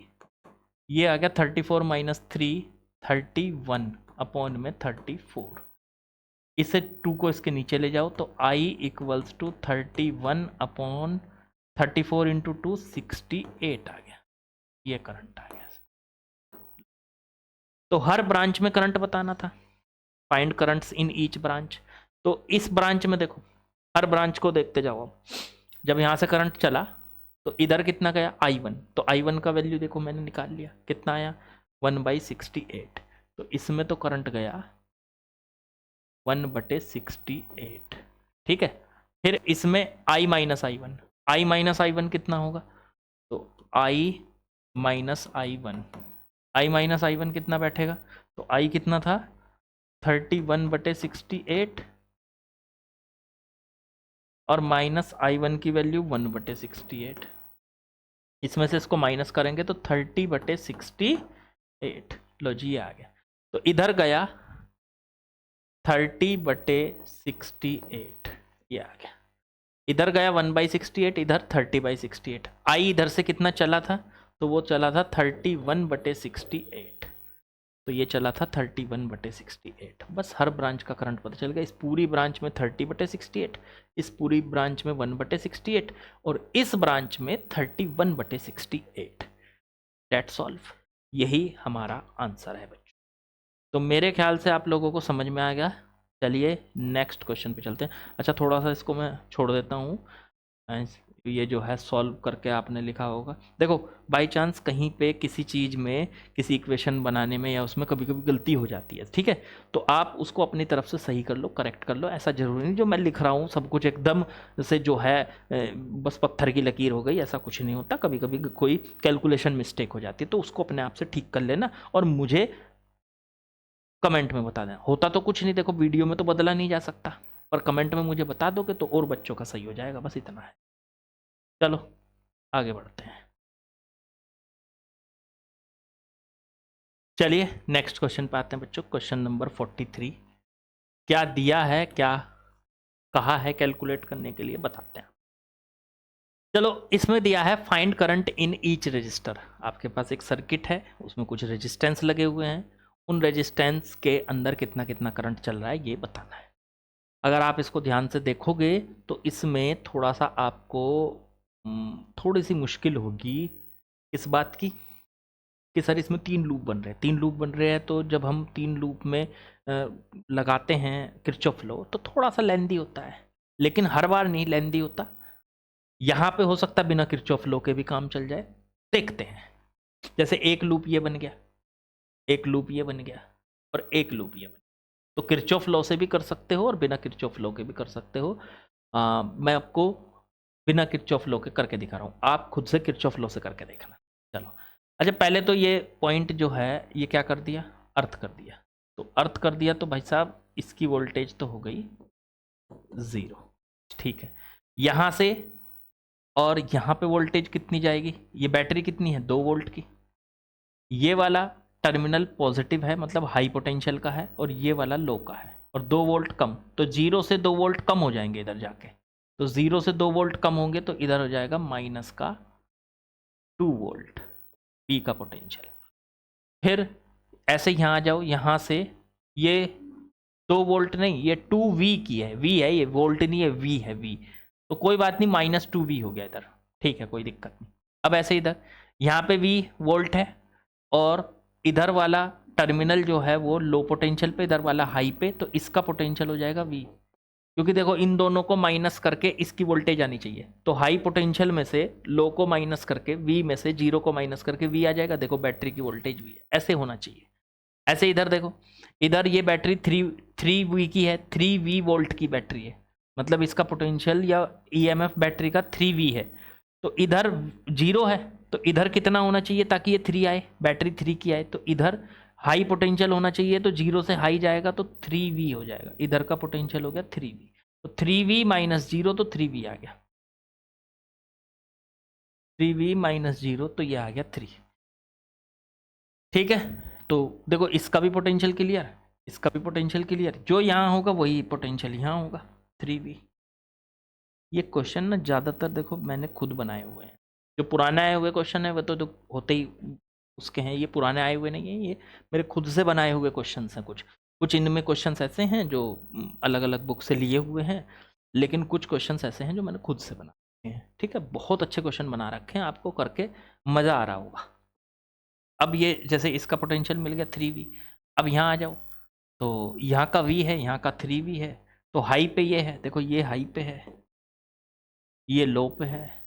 ये आ गया 34 माइनस 3 31 अपॉन में 34, इसे 2 को इसके नीचे ले जाओ, तो i equals to 31 upon 34 into 2 68 आ गया, ये करंट आ गया। तो हर ब्रांच में करंट बताना था, find currents in each branch, तो इस ब्रांच में देखो, हर ब्रांच को देखते जाओ। अब जब यहाँ से करंट चला तो इधर कितना गया, i1, तो i1 का वैल्यू देखो मैंने निकाल लिया, कितना आया 1/68, तो इसमें तो करंट गया 1/68, ठीक है। फिर इसमें i minus i1, i minus i1 कितना होगा, तो i minus I1, I minus I1 कितना बैठेगा, तो I कितना था 31/68 और माइनस I1 की वैल्यू 1/68। इसमें से इसको माइनस करेंगे तो 30/68। लो जी आ गया। तो इधर गया 30/68, ये आ गया। इधर गया 1/68, इधर 30/68। आई इधर से कितना चला था, तो वो चला था 31/68। तो ये चला था 31/68। बस हर ब्रांच का करंट पता चल गया। इस पूरी ब्रांच में 30/68, इस पूरी ब्रांच में 1/68 और इस ब्रांच में 31/68। डेट सॉल्व। यही हमारा आंसर है बच्चों। तो मेरे ख्याल से आप लोगों को समझ में आ गया। चलिए नेक्स्ट क्वेश्चन पे चलते हैं। अच्छा थोड़ा सा इसको मैं छोड़ देता हूँ, ये जो है सॉल्व करके आपने लिखा होगा। देखो बाय चांस कहीं पे किसी चीज़ में, किसी इक्वेशन बनाने में या उसमें कभी कभी गलती हो जाती है, ठीक है, तो आप उसको अपनी तरफ से सही कर लो, करेक्ट कर लो। ऐसा जरूरी नहीं जो मैं लिख रहा हूँ सब कुछ एकदम से जो है बस पत्थर की लकीर हो गई, ऐसा कुछ नहीं होता। कभी कभी कोई कैलकुलेशन मिस्टेक हो जाती है तो उसको अपने आप से ठीक कर लेना और मुझे कमेंट में बता देना। होता तो कुछ नहीं, देखो वीडियो में तो बदला नहीं जा सकता, पर कमेंट में मुझे बता दोगे तो और बच्चों का सही हो जाएगा, बस इतना है। चलो आगे बढ़ते हैं। चलिए नेक्स्ट क्वेश्चन पे आते हैं बच्चों। Question number 43। क्या दिया है, क्या कहा है कैलकुलेट करने के लिए, बताते हैं। चलो इसमें दिया है find current in each resistor. आपके पास एक सर्किट है, उसमें कुछ रेजिस्टेंस लगे हुए हैं, उन रेजिस्टेंस के अंदर कितना कितना करंट चल रहा है ये बताना है। अगर आप इसको ध्यान से देखोगे तो इसमें थोड़ा सा आपको थोड़ी सी मुश्किल होगी इस बात की कि सर इसमें 3 लूप बन रहे हैं। 3 लूप बन रहे हैं तो जब हम 3 लूप में लगाते हैं किरचॉफ लॉ तो थोड़ा सा लेंदी होता है, लेकिन हर बार नहीं लेंदी होता। यहाँ पे हो सकता है बिना किरचॉफ लॉ के भी काम चल जाए। देखते हैं। जैसे एक लूप ये बन गया, एक लूप ये बन गया और एक लूप ये बन गया, तो किरचॉफ लॉ से भी कर सकते हो और बिना किरचॉफ लॉ के भी कर सकते हो। मैं आपको बिना किरचॉफ लॉ के करके दिखा रहा हूँ, आप खुद से किरचॉफ लॉ से करके देखना। चलो अच्छा पहले तो ये पॉइंट जो है ये क्या कर दिया, अर्थ कर दिया। तो अर्थ कर दिया तो भाई साहब इसकी वोल्टेज तो हो गई 0, ठीक है। यहाँ से और यहाँ पे वोल्टेज कितनी जाएगी, ये बैटरी कितनी है 2 वोल्ट की, ये वाला टर्मिनल पॉजिटिव है मतलब हाई पोटेंशियल का है और ये वाला लो का है और 2 वोल्ट कम, तो 0 से 2 वोल्ट कम हो जाएंगे इधर जाके। तो 0 से 2 वोल्ट कम होंगे तो इधर हो जाएगा माइनस का 2 वोल्ट बी का पोटेंशियल। फिर ऐसे यहाँ आ जाओ, यहाँ से ये 2 वोल्ट नहीं, ये 2V की है, V है, ये वोल्ट नहीं है, V है, V। तो कोई बात नहीं, -2V हो गया इधर, ठीक है, कोई दिक्कत नहीं। अब ऐसे इधर यहाँ पे V वोल्ट है और इधर वाला टर्मिनल जो है वो लो पोटेंशियल पे, इधर वाला हाई पे, तो इसका पोटेंशियल हो जाएगा V। क्योंकि देखो इन दोनों को माइनस करके इसकी वोल्टेज आनी चाहिए, तो हाई पोटेंशियल में से लो को माइनस करके V में से 0 को माइनस करके V आ जाएगा। देखो बैटरी की वोल्टेज V है, ऐसे होना चाहिए। ऐसे इधर देखो, इधर ये बैटरी 3V की है, 3V वोल्ट की बैटरी है, मतलब इसका पोटेंशियल या EMF बैटरी का 3V है। तो इधर 0 है तो इधर कितना होना चाहिए ताकि ये 3 आए, बैटरी 3 की आए, तो इधर हाई पोटेंशियल होना चाहिए, तो 0 से हाई जाएगा तो 3V हो जाएगा। इधर का पोटेंशियल हो गया 3V, तो 3V माइनस 0 तो 3V आ गया, 3V माइनस 0 तो ये आ गया 3, ठीक है। तो देखो इसका भी पोटेंशियल क्लियर, इसका भी पोटेंशियल क्लियर, जो यहाँ होगा वही पोटेंशियल यहाँ होगा 3V। ये क्वेश्चन ना ज़्यादातर देखो मैंने खुद बनाए हुए हैं, जो पुराने आए हुए क्वेश्चन है वो तो होते ही उसके हैं, ये पुराने आए हुए नहीं है, ये मेरे खुद से बनाए हुए क्वेश्चन हैं। कुछ कुछ इनमें क्वेश्चन ऐसे हैं जो अलग अलग बुक से लिए हुए हैं, लेकिन कुछ क्वेश्चन ऐसे हैं जो मैंने खुद से बनाए हैं, ठीक है। बहुत अच्छे क्वेश्चन बना रखे हैं, आपको करके मज़ा आ रहा होगा। अब ये जैसे इसका पोटेंशियल मिल गया 3V, अब यहाँ आ जाओ तो यहाँ का V है, यहाँ का 3V है, तो हाई पे ये है, देखो ये हाई पे है, ये लो पे है,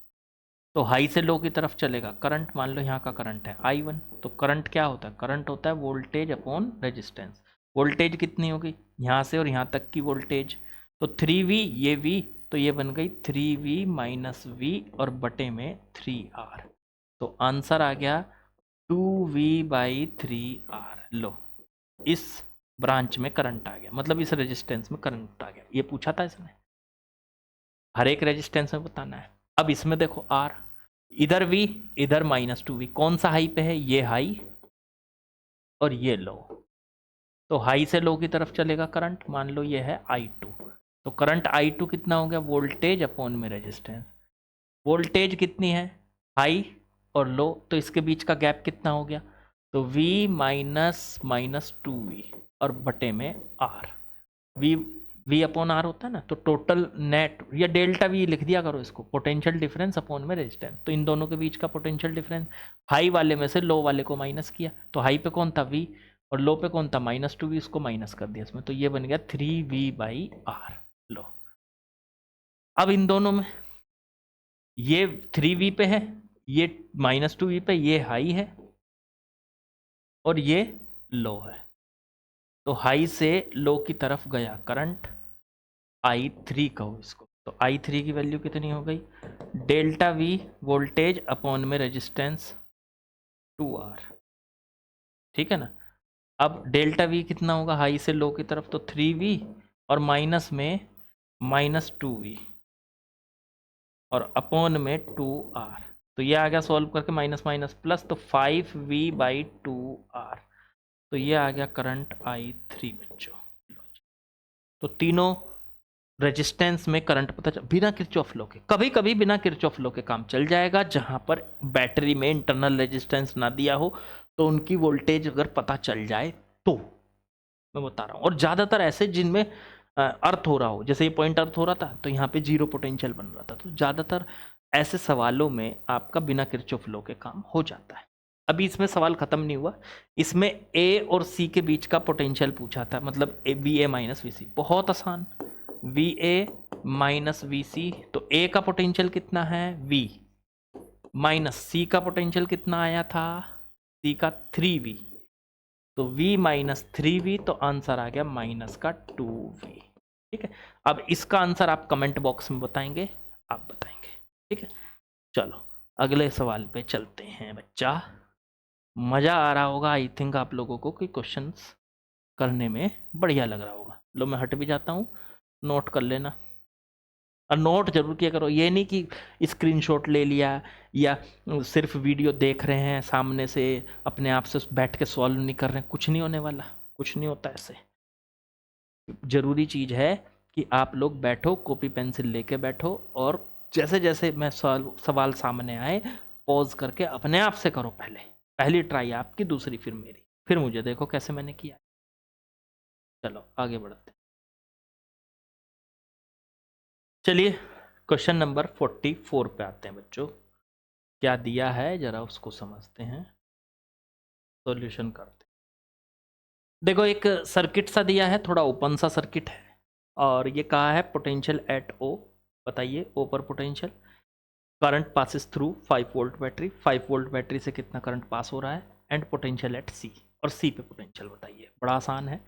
तो हाई से लो की तरफ चलेगा करंट। मान लो यहाँ का करंट है I1, तो करंट क्या होता है, करंट होता है वोल्टेज अपॉन रेजिस्टेंस। वोल्टेज कितनी होगी यहाँ से और यहाँ तक की वोल्टेज, तो 3V ये V, तो ये बन गई 3V माइनस V और बटे में 3R। तो आंसर आ गया 2V/3R। लो, इस ब्रांच में करंट आ गया, मतलब इस रेजिस्टेंस में करंट आ गया। ये पूछा था इसने, हर एक रेजिस्टेंस में बताना है। अब इसमें देखो R, इधर V, इधर -2V, कौन सा हाई पे है? ये हाई और ये लो। तो हाई से लो की तरफ चलेगा करंट, मान लो ये है I2। तो करंट I2 कितना हो गया? वोल्टेज अपॉन में रेजिस्टेंस। वोल्टेज कितनी है? हाई और लो, तो इसके बीच का गैप कितना हो गया? तो V माइनस 2V और बटे में R। V अपॉन R होता है ना, तो टोटल नेट या डेल्टा V लिख दिया करो इसको, पोटेंशियल डिफरेंस अपॉन में रेजिस्टेंस। तो इन दोनों के बीच का पोटेंशियल डिफरेंस, हाई वाले में से लो वाले को माइनस किया, तो हाई पे कौन था? V, और लो पे कौन था? -2V, इसको माइनस कर दिया इसमें, तो ये बन गया 3V/R। लो, अब इन दोनों में ये 3V पे है, ये -2V पे, ये हाई है और ये लो है। तो हाई से लो की तरफ गया करंट I3 कहो इसको, तो I3 की वैल्यू कितनी हो गई? डेल्टा V वोल्टेज अपॉन में रेजिस्टेंस 2R। ठीक है ना। अब डेल्टा V कितना होगा हाई से लो की तरफ? तो 3V और माइनस में -2V और अपॉन में 2R। तो ये आ गया सॉल्व करके माइनस माइनस प्लस, तो 5V/2R। तो ये आ गया करंट I3 बच्चों। तो तीनों रेजिस्टेंस में करंट पता चल, बिना किरचॉफ लॉ के, कभी कभी बिना किरचॉफ लॉ के काम चल जाएगा, जहां पर बैटरी में इंटरनल रेजिस्टेंस ना दिया हो तो उनकी वोल्टेज अगर पता चल जाए तो मैं बता रहा हूँ। और ज़्यादातर ऐसे जिनमें अर्थ हो रहा हो, जैसे ये पॉइंट अर्थ हो रहा था तो यहाँ पे जीरो पोटेंशियल बन रहा था, तो ज़्यादातर ऐसे सवालों में आपका बिना किरचॉफ लॉ के काम हो जाता है। अभी इसमें सवाल खत्म नहीं हुआ, इसमें ए और सी के बीच का पोटेंशियल पूछा था, मतलब VA माइनस VC, बहुत आसान। VA माइनस VC, तो A का पोटेंशियल कितना है? V माइनस C का पोटेंशियल कितना आया था? C का 3V, तो V माइनस 3V, तो आंसर आ गया माइनस का 2V। ठीक है, अब इसका आंसर आप कमेंट बॉक्स में बताएंगे, आप बताएंगे। ठीक है, चलो अगले सवाल पे चलते हैं बच्चा। मज़ा आ रहा होगा आई थिंक आप लोगों को, कि क्वेश्चंस करने में बढ़िया लग रहा होगा। लो मैं हट भी जाता हूँ, नोट कर लेना, और नोट जरूर किया करो। ये नहीं कि स्क्रीनशॉट ले लिया या सिर्फ वीडियो देख रहे हैं सामने से, अपने आप से बैठ के सॉल्व नहीं कर रहे हैं, कुछ नहीं होने वाला, कुछ नहीं होता ऐसे। जरूरी चीज़ है कि आप लोग बैठो, कॉपी पेंसिल लेके बैठो, और जैसे जैसे मैं सवाल सामने आए पॉज करके अपने आप से करो। पहली ट्राई आपकी, दूसरी फिर मेरी, फिर मुझे देखो कैसे मैंने किया। चलो आगे बढ़ते, चलिए क्वेश्चन नंबर 44 पे आते हैं बच्चों। क्या दिया है जरा उसको समझते हैं, सॉल्यूशन करते हैं। देखो एक सर्किट सा दिया है, थोड़ा ओपन सा सर्किट है, और ये कहा है पोटेंशियल एट O। बताइए O पर potential, current passes through 5 volt battery, 5 volt battery से कितना करंट पास हो रहा है, एंड पोटेंशियल एट C, और C पे पोटेंशियल बताइए। बड़ा आसान है,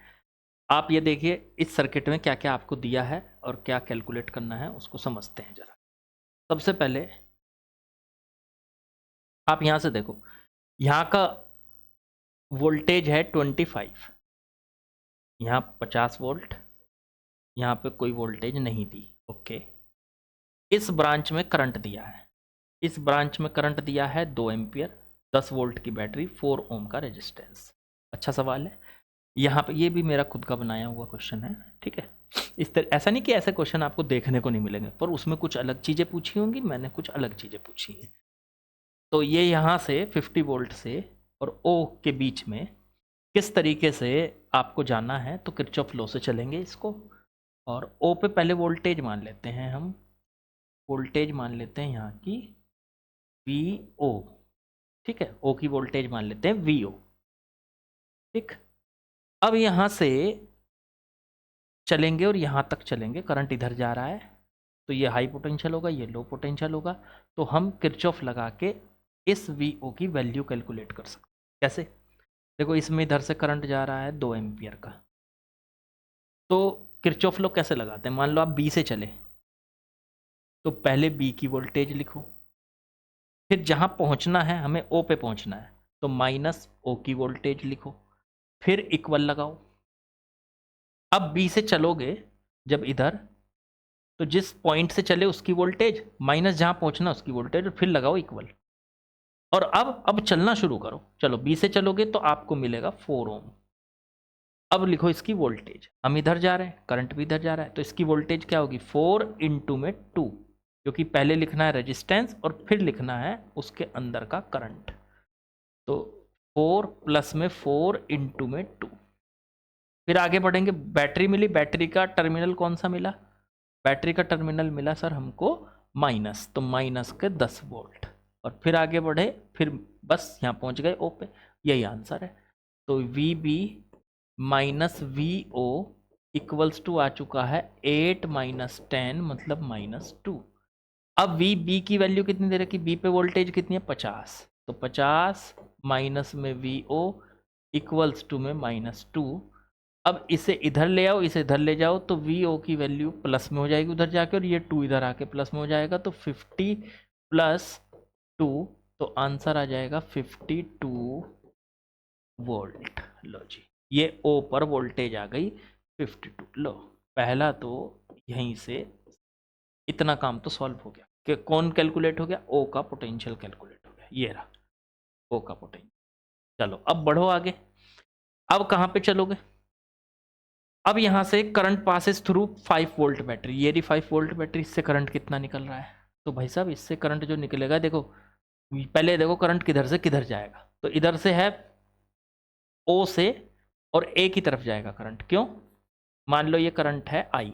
आप ये देखिए इस सर्किट में क्या क्या आपको दिया है और क्या कैलकुलेट करना है उसको समझते हैं जरा। सबसे पहले आप यहाँ से देखो, यहाँ का वोल्टेज है 25, यहाँ 50 वोल्ट, यहाँ पे कोई वोल्टेज नहीं दी। ओके, इस ब्रांच में करंट दिया है, इस ब्रांच में करंट दिया है 2 एम्पियर, 10 वोल्ट की बैटरी, 4 ओम का रेजिस्टेंस। अच्छा सवाल है, यहाँ पे ये भी मेरा खुद का बनाया हुआ क्वेश्चन है। ठीक है, इस तरह, ऐसा नहीं कि ऐसे क्वेश्चन आपको देखने को नहीं मिलेंगे, पर उसमें कुछ अलग चीज़ें पूछी होंगी, मैंने कुछ अलग चीज़ें पूछी हैं। तो ये यहाँ से 50 वोल्ट से और O के बीच में किस तरीके से आपको जाना है, तो किरचॉफ लॉ से चलेंगे इसको। और O पे पहले वोल्टेज मान लेते हैं हम, वोल्टेज मान लेते हैं यहाँ की VO। ठीक है, O की वोल्टेज मान लेते हैं VO। ठीक, अब यहाँ से चलेंगे और यहाँ तक चलेंगे, करंट इधर जा रहा है, तो ये हाई पोटेंशियल होगा, ये लो पोटेंशियल होगा। तो हम किरचॉफ लगा के इस VO की वैल्यू कैलकुलेट कर सकते हैं। कैसे? देखो इसमें इधर से करंट जा रहा है 2 एम्पियर का, तो किरचॉफ लॉ कैसे लगाते हैं? मान लो आप B से चले, तो पहले B की वोल्टेज लिखो, फिर जहाँ पहुँचना है हमें O पे पहुँचना है, तो माइनस ओ की वोल्टेज लिखो, फिर इक्वल लगाओ। अब बी से चलोगे जब इधर, तो जिस पॉइंट से चले उसकी वोल्टेज माइनस जहां पहुंचना उसकी वोल्टेज, और फिर लगाओ इक्वल। और अब चलना शुरू करो। चलो बी से चलोगे तो आपको मिलेगा 4 ओम। अब लिखो इसकी वोल्टेज, हम इधर जा रहे हैं, करंट भी इधर जा रहा है, तो इसकी वोल्टेज क्या होगी 4 इंटू में 2, क्योंकि पहले लिखना है रेजिस्टेंस और फिर लिखना है उसके अंदर का करंट। तो 4 प्लस में 4 इंटू में 2। फिर आगे बढ़ेंगे, बैटरी मिली, बैटरी का टर्मिनल कौन सा मिला, बैटरी का टर्मिनल मिला सर हमको माइनस, तो माइनस के 10 वोल्ट। और फिर आगे बढ़े, फिर बस यहाँ पहुँच गए ओ पे, यही आंसर है। तो V B minus V O equals to आ चुका है 8 माइनस 10 मतलब -2। अब वी बी की वैल्यू कितनी दे रखी, बी पे वोल्टेज कितनी है 50, तो 50 माइनस में वी ओ इक्वल्स टू में -2। अब इसे इधर ले आओ, इसे इधर ले जाओ, तो वी ओ की वैल्यू प्लस में हो जाएगी उधर जाके, और ये 2 इधर आके प्लस में हो जाएगा, तो 50 प्लस 2, तो आंसर आ जाएगा 52 वोल्ट। लो जी, ये ओ पर वोल्टेज आ गई 52। लो पहला तो यहीं से इतना काम तो सॉल्व हो गया कि कौन कैलकुलेट हो गया, ओ का पोटेंशियल कैलकुलेट हो गया, ये रहा ओ का पोटेंशियल। चलो अब बढ़ो आगे, अब कहाँ पे चलोगे, अब यहां से current passes through 5 volt battery, ये रही 5 वोल्ट बैटरी, इससे करंट कितना निकल रहा है, तो भाई साहब इससे करंट जो निकलेगा, देखो पहले देखो करंट किधर से किधर जाएगा, तो इधर से है ओ से और ए की तरफ जाएगा करंट, क्यों, मान लो ये करंट है आई,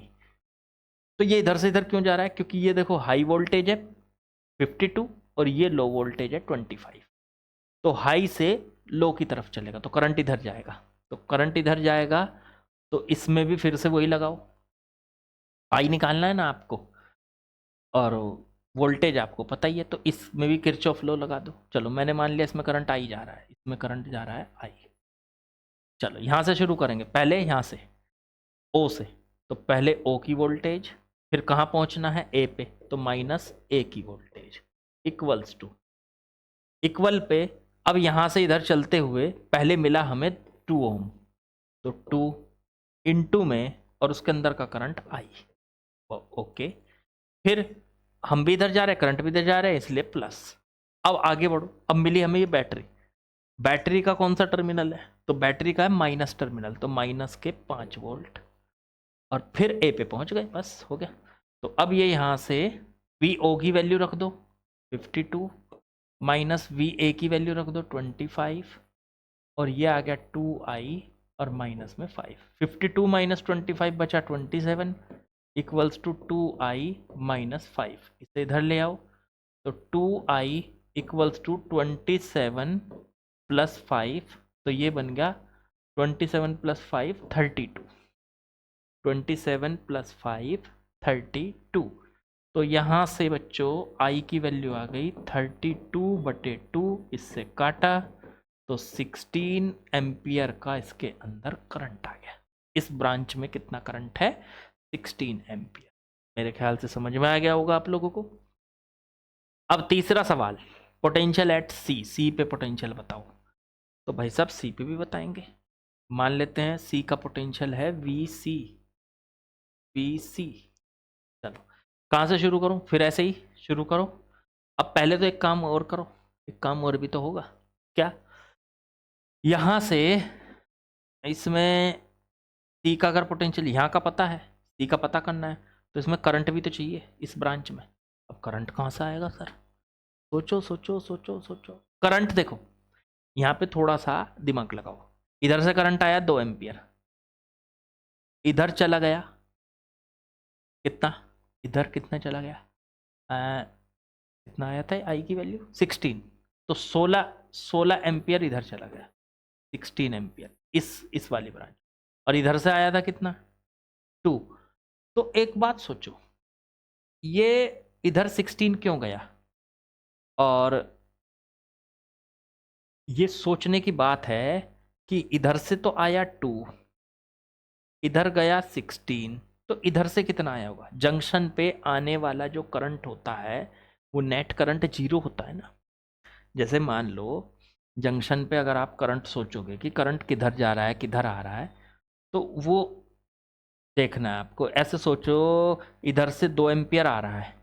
तो ये इधर से इधर क्यों जा रहा है, क्योंकि ये देखो हाई वोल्टेज है 52 और ये लो वोल्टेज है 25, तो हाई से लो की तरफ चलेगा, तो करंट इधर जाएगा, तो करंट इधर जाएगा, तो इसमें भी फिर से वही लगाओ, आई निकालना है ना आपको, और वोल्टेज आपको पता ही है, तो इसमें भी किरचॉफ लॉ लगा दो। चलो मैंने मान लिया इसमें करंट आई जा रहा है, इसमें करंट जा रहा है आई। चलो यहाँ से शुरू करेंगे, पहले यहाँ से ओ से, तो पहले ओ की वोल्टेज, फिर कहाँ पहुँचना है ए पे, तो माइनस ए की voltage equals to, equal pay अब यहाँ से इधर चलते हुए पहले मिला हमें 2 ओम, तो 2 इंटू में और उसके अंदर का करंट आई, ओके। फिर हम भी इधर जा रहे हैं, करंट भी इधर जा रहे हैं, इसलिए प्लस। अब आगे बढ़ो, अब मिली हमें ये बैटरी, बैटरी का कौन सा टर्मिनल है, तो बैटरी का है माइनस टर्मिनल, तो माइनस के 5 वोल्ट, और फिर ए पे पहुंच गए, बस हो गया। तो अब ये यहाँ से वी ओ की वैल्यू रख दो 52 माइनस वी ए की वैल्यू रख दो 25, और ये आ गया 2i और माइनस में 5, 52 माइनस 25 बचा 27 इक्वल्स टू 2i माइनस 5, इसे इधर ले आओ, तो 2i इक्वल्स टू 27 प्लस 5, तो ये बन गया 27 प्लस 5 32, 27 प्लस 5 32, तो यहाँ से बच्चों i की वैल्यू आ गई 32/2, इससे काटा तो 16 एम्पियर का इसके अंदर करंट आ गया। इस ब्रांच में कितना करंट है 16 एम्पियर। मेरे ख्याल से समझ में आ गया होगा आप लोगों को। अब तीसरा सवाल, पोटेंशियल एट सी, सी पे पोटेंशियल बताओ, तो भाई साहब सी पे भी बताएंगे। मान लेते हैं सी का पोटेंशियल है वी सी, वी सी। चलो कहाँ से शुरू करूँ, फिर ऐसे ही शुरू करो। अब पहले तो एक काम और करो, एक काम और भी तो होगा, क्या, यहाँ से इसमें सी का अगर पोटेंशियल यहाँ का पता है, सी का पता करना है, तो इसमें करंट भी तो चाहिए इस ब्रांच में। अब करंट कहाँ से आएगा सर, सोचो सोचो सोचो सोचो। करंट देखो यहाँ पे थोड़ा सा दिमाग लगाओ, इधर से करंट आया 2 एम्पियर, इधर चला गया कितना, इधर कितना चला गया, कितना आया था आई की वैल्यू 16, तो 16 एम्पियर इधर चला गया, 16 एम्पियर इस वाली ब्रांच, और इधर से आया था कितना 2। तो एक बात सोचो, ये इधर 16 क्यों गया, और ये सोचने की बात है कि इधर से तो आया 2, इधर गया 16, तो इधर से कितना आया होगा, जंक्शन पे आने वाला जो करंट होता है वो नेट करंट 0 होता है ना। जैसे मान लो जंक्शन पे अगर आप करंट सोचोगे कि करंट किधर जा रहा है किधर आ रहा है, तो वो देखना है आपको। ऐसे सोचो, इधर से 2 एम्पियर आ रहा है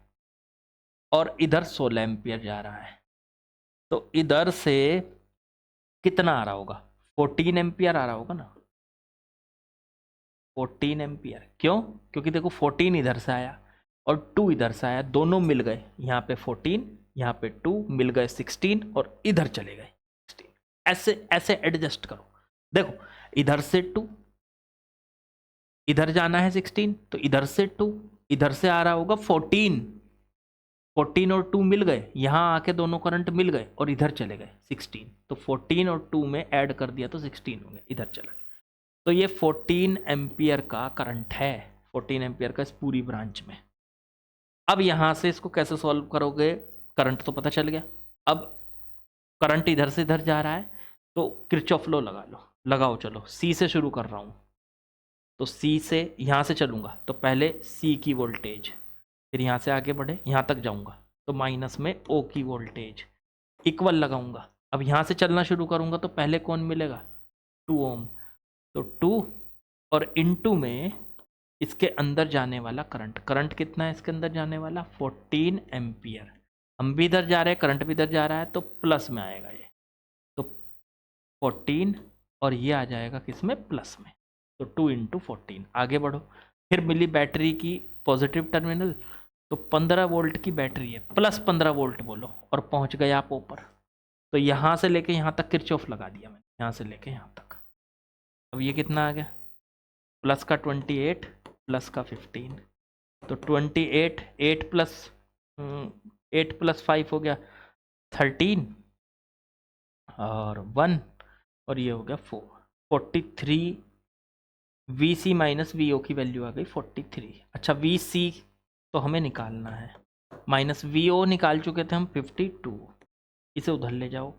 और इधर 16 एम्पियर जा रहा है, तो इधर से कितना आ रहा होगा? 14 एम्पियर आ रहा होगा ना, 14 एम्पियर। क्यों? क्योंकि देखो 14 इधर से आया और 2 इधर से आया, दोनों मिल गए, यहाँ पे 14 यहाँ पे 2 मिल गए 16 और इधर चले गए 16। ऐसे ऐसे एडजस्ट करो। देखो इधर से 2, इधर जाना है 16, तो इधर से 2, इधर से आ रहा होगा 14, 14 और 2 मिल गए, यहाँ आके दोनों करंट मिल गए और इधर चले गए 16, तो 14 और 2 में ऐड कर दिया तो 16 हो गया, इधर चला गया। तो ये 14 एम्पियर का करंट है, 14 एम्पियर का इस पूरी ब्रांच में। अब यहाँ से इसको कैसे सॉल्व करोगे? करंट तो पता चल गया, अब करंट इधर से इधर जा रहा है, तो किरचॉफ लॉ लगा लो। लगाओ, चलो सी से शुरू कर रहा हूँ। तो सी से यहाँ से चलूँगा तो पहले सी की वोल्टेज, फिर यहाँ से आगे बढ़े यहाँ तक जाऊँगा तो माइनस में ओ की वोल्टेज, इक्वल लगाऊंगा। अब यहाँ से चलना शुरू करूँगा तो पहले कौन मिलेगा? 2 ओम, तो 2 और इनटू में इसके अंदर जाने वाला करंट, करंट कितना है इसके अंदर जाने वाला? 14 एम्पियर। हम भी इधर जा रहे हैं, करंट भी इधर जा रहा है, तो प्लस में आएगा ये, तो 14 और ये आ जाएगा किस में? प्लस में। तो 2 इंटू 14, आगे बढ़ो। फिर मिली बैटरी की पॉजिटिव टर्मिनल, तो 15 वोल्ट की बैटरी है, प्लस 15 वोल्ट बोलो, और पहुंच गए आप ऊपर। तो यहाँ से लेके यहाँ तक किरचॉफ लगा दिया मैंने, यहाँ से लेके यहाँ तक। अब ये कितना आ गया? प्लस का 28 प्लस का 15, तो 28, 8 प्लस 5 हो गया 13 और 1, और ये हो गया 4, 43 VC माइनस VO की वैल्यू आ गई 43। अच्छा VC तो हमें निकालना है, माइनस VO निकाल चुके थे हम 52, इसे उधर ले जाओ,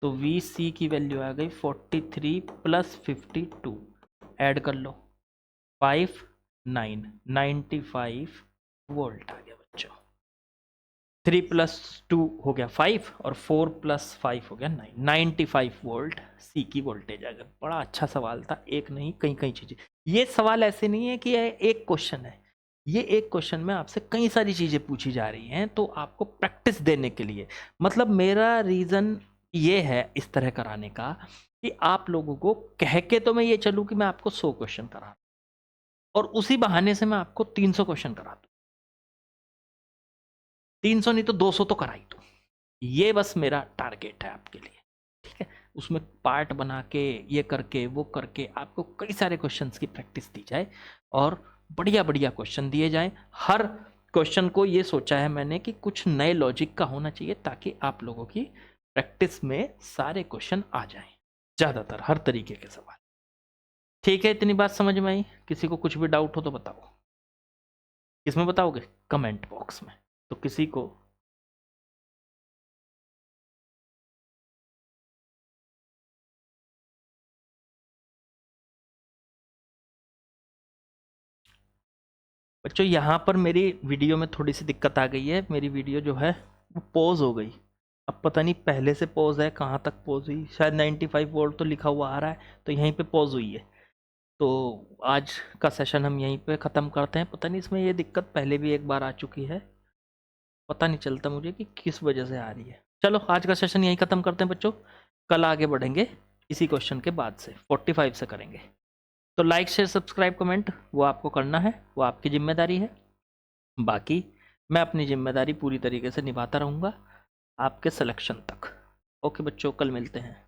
तो VC की वैल्यू आ गई 43 प्लस 52, ऐड कर लो 5 9 95 वोल्ट आ गया बच्चों। 3 प्लस 2 हो गया 5 और 4 प्लस 5 हो गया 9, 95 वोल्ट सी की वोल्टेज आ गया। बड़ा अच्छा सवाल था, एक नहीं कई कई चीज़ें। ये सवाल ऐसे नहीं है कि ये एक क्वेश्चन है, ये एक क्वेश्चन में आपसे कई सारी चीज़ें पूछी जा रही हैं, तो आपको प्रैक्टिस देने के लिए, मतलब मेरा रीज़न ये है इस तरह कराने का कि आप लोगों को कह के तो मैं ये चलूँ कि मैं आपको 100 क्वेश्चन करा और उसी बहाने से मैं आपको 300 क्वेश्चन करा दूँ, 300 नहीं तो 200 तो करा ही दूँ। ये बस मेरा टारगेट है आपके लिए, ठीक है। उसमें पार्ट बना के, ये करके वो करके आपको कई सारे क्वेश्चंस की प्रैक्टिस दी जाए और बढ़िया बढ़िया क्वेश्चन दिए जाएं। हर क्वेश्चन को ये सोचा है मैंने कि कुछ नए लॉजिक का होना चाहिए, ताकि आप लोगों की प्रैक्टिस में सारे क्वेश्चन आ जाएं, ज़्यादातर हर तरीके के सवाल। ठीक है, इतनी बात समझ में आई? किसी को कुछ भी डाउट हो तो बताओ। किसमें बताओगे? कमेंट बॉक्स में। तो किसी को बच्चों, यहाँ पर मेरी वीडियो में थोड़ी सी दिक्कत आ गई है, मेरी वीडियो जो है वो पॉज हो गई। अब पता नहीं पहले से पॉज है, कहाँ तक पॉज हुई, शायद 95 वोल्ट तो लिखा हुआ आ रहा है, तो यहीं पे पॉज हुई है। तो आज का सेशन हम यहीं पे ख़त्म करते हैं। पता नहीं इसमें ये दिक्कत पहले भी एक बार आ चुकी है, पता नहीं चलता मुझे कि किस वजह से आ रही है। चलो आज का सेशन यहीं ख़त्म करते हैं बच्चों, कल आगे बढ़ेंगे इसी क्वेश्चन के बाद से 45 से करेंगे। तो लाइक शेयर सब्सक्राइब कमेंट वो आपको करना है, वो आपकी जिम्मेदारी है। बाकी मैं अपनी जिम्मेदारी पूरी तरीके से निभाता रहूँगा आपके सिलेक्शन तक। ओके बच्चों, कल मिलते हैं।